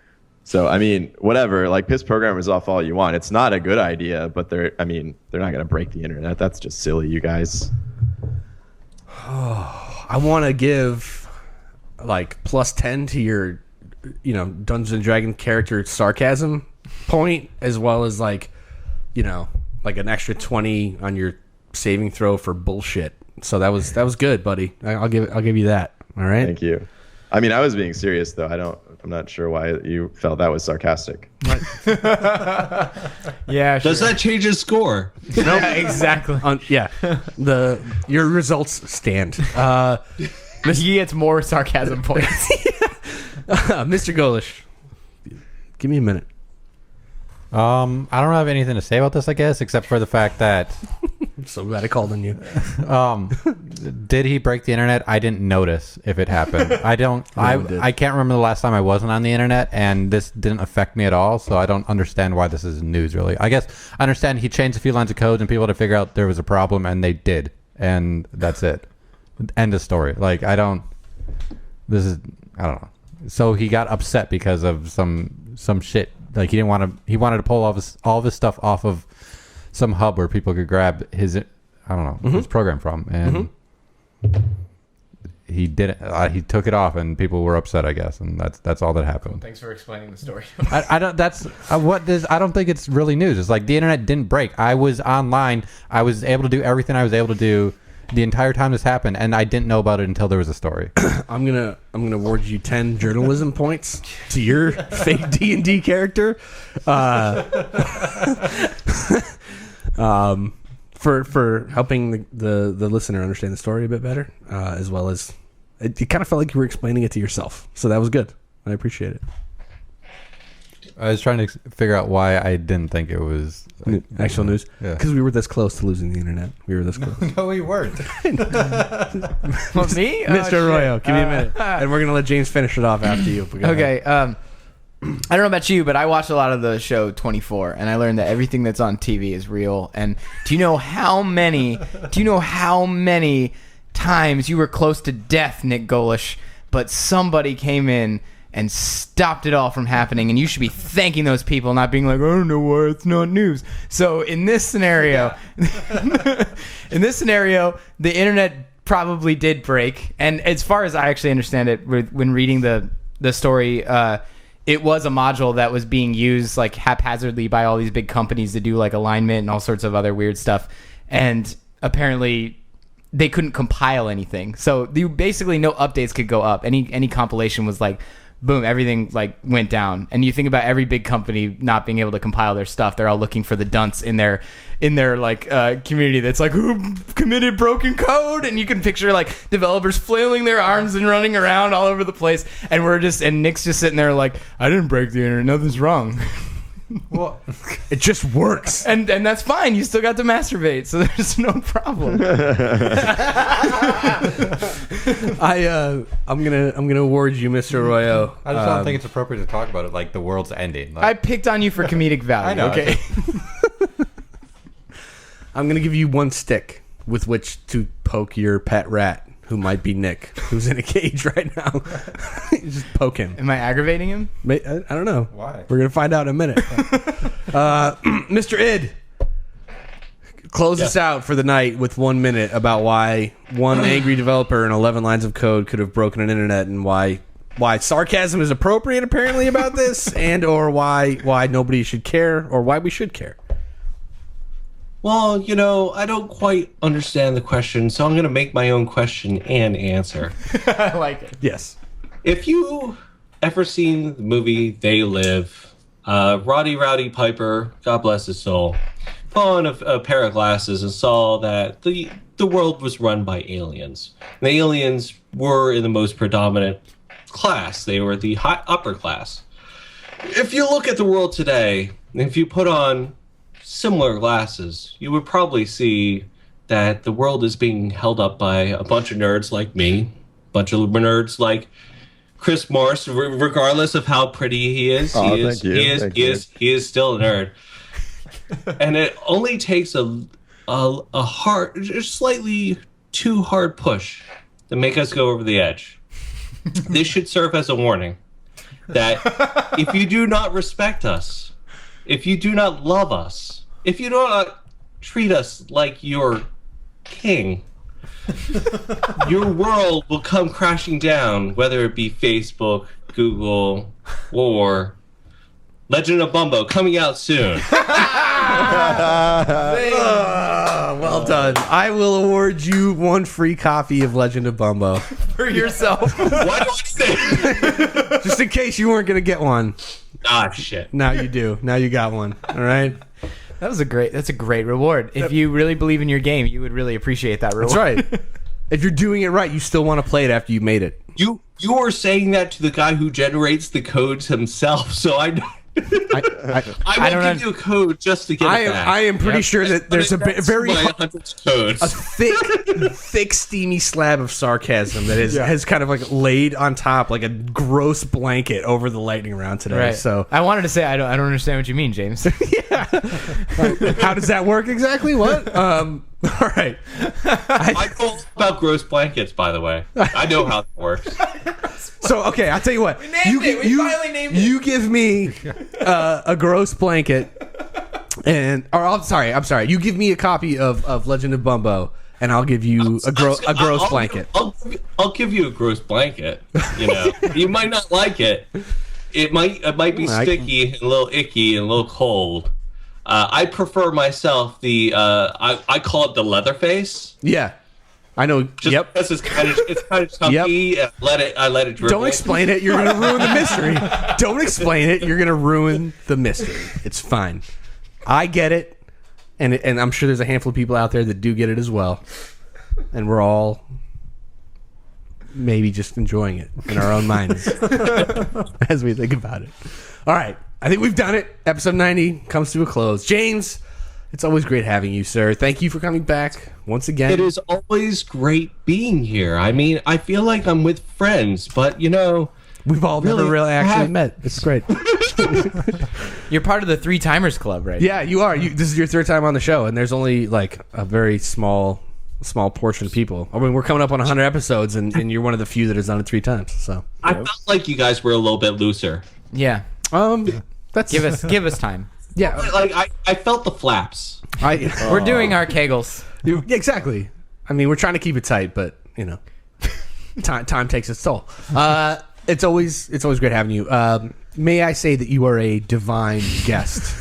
So I mean, whatever, piss programmers off all you want. It's not a good idea, but they're not going to break the internet. That's just silly, you guys. I want to give plus 10 to your Dungeons and Dragons character sarcasm point, as well as an extra 20 on your saving throw for bullshit. So that was good, buddy. I'll give you that. All right. Thank you. I mean, I was being serious though. I'm not sure why you felt that was sarcastic. Yeah. Sure. Does that change his score? No, exactly. Your results stand. He gets more sarcasm points. Mr. Golesh, give me a minute. I don't have anything to say about this, I guess, except for the fact that I'm so glad I called on you. Did he break the internet? I didn't notice if it happened. I can't remember the last time I wasn't on the internet, and this didn't affect me at all, so I don't understand why this is news, really. I guess I understand he changed a few lines of code and people had to figure out there was a problem, and they did, and that's it. End of story. I don't know. So he got upset because of some shit. He wanted to pull all of his stuff off of some hub where people could grab his his program from, and he didn't. He took it off, and people were upset, I guess, and that's all that happened. Thanks for explaining the story. I don't. That's I don't think it's really news. It's the internet didn't break. I was online. I was able to do everything I was able to do the entire time this happened, and I didn't know about it until there was a story. I'm gonna award you 10 journalism points to your fake D&D character, for helping the listener understand the story a bit better, as well as it kind of felt like you were explaining it to yourself. So that was good. I appreciate it. I was trying to figure out why I didn't think it was actual news. Yeah. Because we were this close to losing the internet. We were this close. No, we weren't. Me? Mr. Arroyo, give me a minute. And we're going to let James finish it off after you. Okay. I don't know about you, but I watched a lot of the show 24, and I learned that everything that's on TV is real. And do you know how many times you were close to death, Nikk Golesh, but somebody came in and stopped it all from happening, and you should be thanking those people, not being like, I don't know why it's not news. So in this scenario, the internet probably did break, and as far as I actually understand it, when reading the story, it was a module that was being used like haphazardly by all these big companies to do like alignment and all sorts of other weird stuff. And apparently they couldn't compile anything. So basically no updates could go up. Any compilation was like, boom, everything like went down. And you think about every big company not being able to compile their stuff. They're all looking for the dunce in their like community that's like, who committed broken code? And you can picture like developers flailing their arms and running around all over the place. And Nick's just sitting there like, I didn't break the internet. Nothing's wrong. Well, it just works. And that's fine. You still got to masturbate, so there's no problem. I'm gonna award you, Mr. Arroyo. I just don't think it's appropriate to talk about it like the world's ending. Like, I picked on you for comedic value. I know. Okay. I'm gonna give you one stick with which to poke your pet rat, who might be Nikk, who's in a cage right now. Just poke him. Am I aggravating him? I don't know. Why? We're gonna find out in a minute. Mr. Id, close us out for the night with 1 minute about why one angry developer and 11 lines of code could have broken an internet, and why sarcasm is appropriate apparently about this, and or why nobody should care, or why we should care. Well, I don't quite understand the question, so I'm going to make my own question and answer. I like it. Yes. If you ever seen the movie They Live, Rowdy Piper, God bless his soul, put on a pair of glasses and saw that the world was run by aliens. And the aliens were in the most predominant class. They were the high upper class. If you look at the world today, if you put on similar glasses, you would probably see that the world is being held up by a bunch of nerds like me, a bunch of nerds like Chris Morris, regardless of how pretty he is. Oh, He is still a nerd. And it only takes a hard, just slightly too hard push to make us go over the edge. This should serve as a warning that if you do not respect us, if you do not love us, if you do not treat us like your king, your world will come crashing down, whether it be Facebook, Google, or Legend of Bumbo coming out soon. Well done. I will award you one free copy of Legend of Bumbo. For yourself. Why do I say? Just in case you weren't going to get one. Ah, shit. Now you do. Now you got one. All right? That's a great reward. If you really believe in your game, you would really appreciate that reward. That's right. If you're doing it right, you still want to play it after you made it. You are saying that to the guy who generates the codes himself, so I won't give you a code just to get it back. I am pretty sure that there's a very codes. thick, steamy slab of sarcasm that has kind of like laid on top like a gross blanket over the lightning round today. Right. So I wanted to say I don't understand what you mean, James. how does that work exactly? What? All right. I know about gross blankets, by the way. I know how it works. So okay, I'll tell you what. We finally named it. You give me a gross blanket, I'm sorry. You give me a copy of Legend of Bumbo, and I'll give you a gross blanket. I'll give you a gross blanket. You might not like it. It might be sticky and a little icky and a little cold. I prefer myself I call it the Leatherface. Yeah. I know. Just because it's kind of chunky. And I let it dribble. Don't explain it. You're gonna ruin the mystery. Don't explain it. You're gonna ruin the mystery. It's fine. I get it, and I'm sure there's a handful of people out there that do get it as well, and we're all maybe just enjoying it in our own minds as we think about it. All right, I think we've done it. Episode 90 comes to a close. James, it's always great having you, sir. Thank you for coming back once again. It is always great being here. I mean, I feel like I'm with friends, but we've all never really actually met. It's great. You're part of the 3 Timers Club, right? Yeah, you are. This is your 3rd time on the show, and there's only like a very small portion of people. I mean, we're coming up on 100 episodes, and you're one of the few that has done it 3 times. So I felt like you guys were a little bit looser. Yeah. That's give us time. Yeah, like I felt the flaps. We're doing our kegels. Exactly. I mean, we're trying to keep it tight, but time takes its toll. It's always great having you. may I say that you are a divine guest.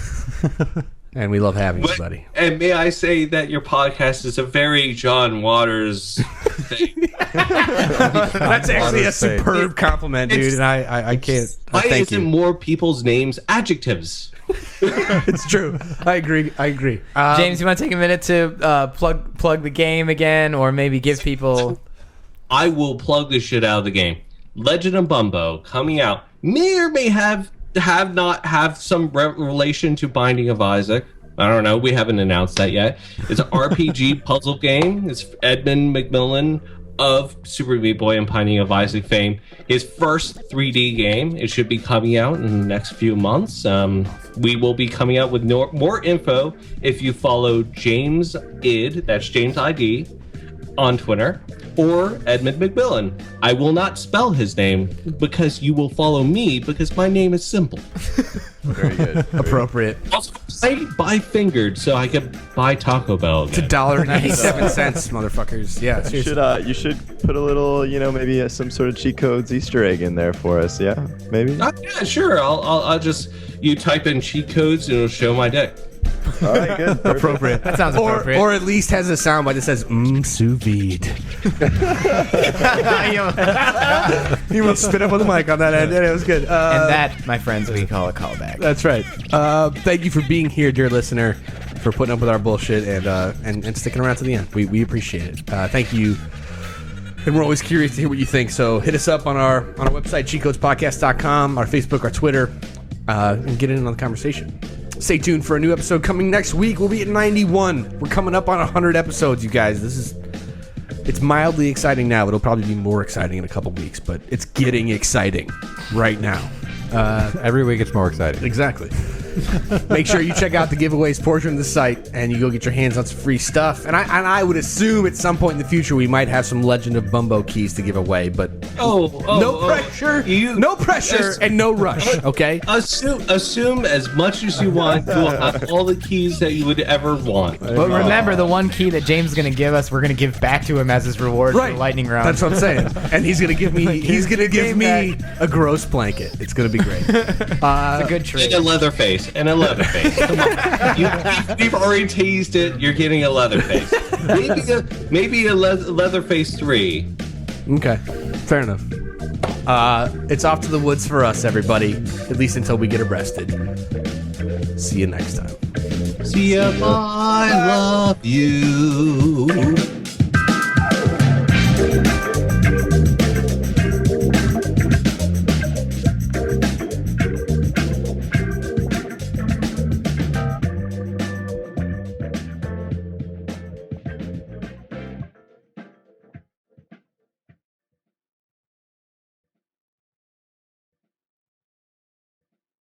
And we love having you, buddy. And may I say that your podcast is a very John Waters thing. That's actually a superb compliment, dude. And I can't. Why thank isn't you. more people's names adjectives? It's true. I agree. James, you want to take a minute to plug the game again, or maybe give people? I will plug the shit out of the game. Legend of Bumbo coming out may or may not have some relation to Binding of Isaac. I don't know. We haven't announced that yet. It's an RPG puzzle game. It's Edmund McMillan of Super Meat Boy and Binding of Isaac fame. His first 3D game. It should be coming out in the next few months. We will be coming out with more info if you follow James ID, that's James ID, on Twitter, or Edmund McMillan. I will not spell his name because you will follow me because my name is simple. Very good. Appropriate. Also, I buy fingered so I can buy Taco Bell again. It's $1.87, motherfuckers. Yeah, seriously. You should put a little, maybe some sort of cheat codes Easter egg in there for us. Yeah, maybe. Yeah, sure. I'll just you type in cheat codes and it'll show my dick. All right, good. Perfect. Appropriate. That sounds appropriate. Or at least has a soundbite that says sous vide. You will spit up on the mic on that end. It was good. And that, my friends, we call a callback. That's right. Thank you for being here, dear listener, for putting up with our bullshit and sticking around to the end. We appreciate it. Thank you. And we're always curious to hear what you think. So hit us up on our website, cheatcodespodcast.com, our Facebook, our Twitter, and get in on the conversation. Stay tuned for a new episode coming next week. We'll be at 91. We're coming up on 100 episodes, you guys. It's mildly exciting now. It'll probably be more exciting in a couple weeks, but it's getting exciting right now. Every week it's more exciting. Exactly. Make sure you check out the giveaways portion of the site and you go get your hands on some free stuff. And I would assume at some point in the future we might have some Legend of Bumbo keys to give away, but no pressure, no pressure, and no rush. Okay. Assume as much as you want. You'll have all the keys that you would ever want. But remember, the one key that James is going to give us, we're going to give back to him as his reward for the lightning round. That's what I'm saying. And he's going to give me a gross blanket. It's going to be great. It's a good trick. And a leather face. Come on. You've already teased it. You're getting a leather face. Maybe a leather face 3. Okay. Fair enough. It's off to the woods for us, everybody. At least until we get arrested. See you next time. See ya. I love you.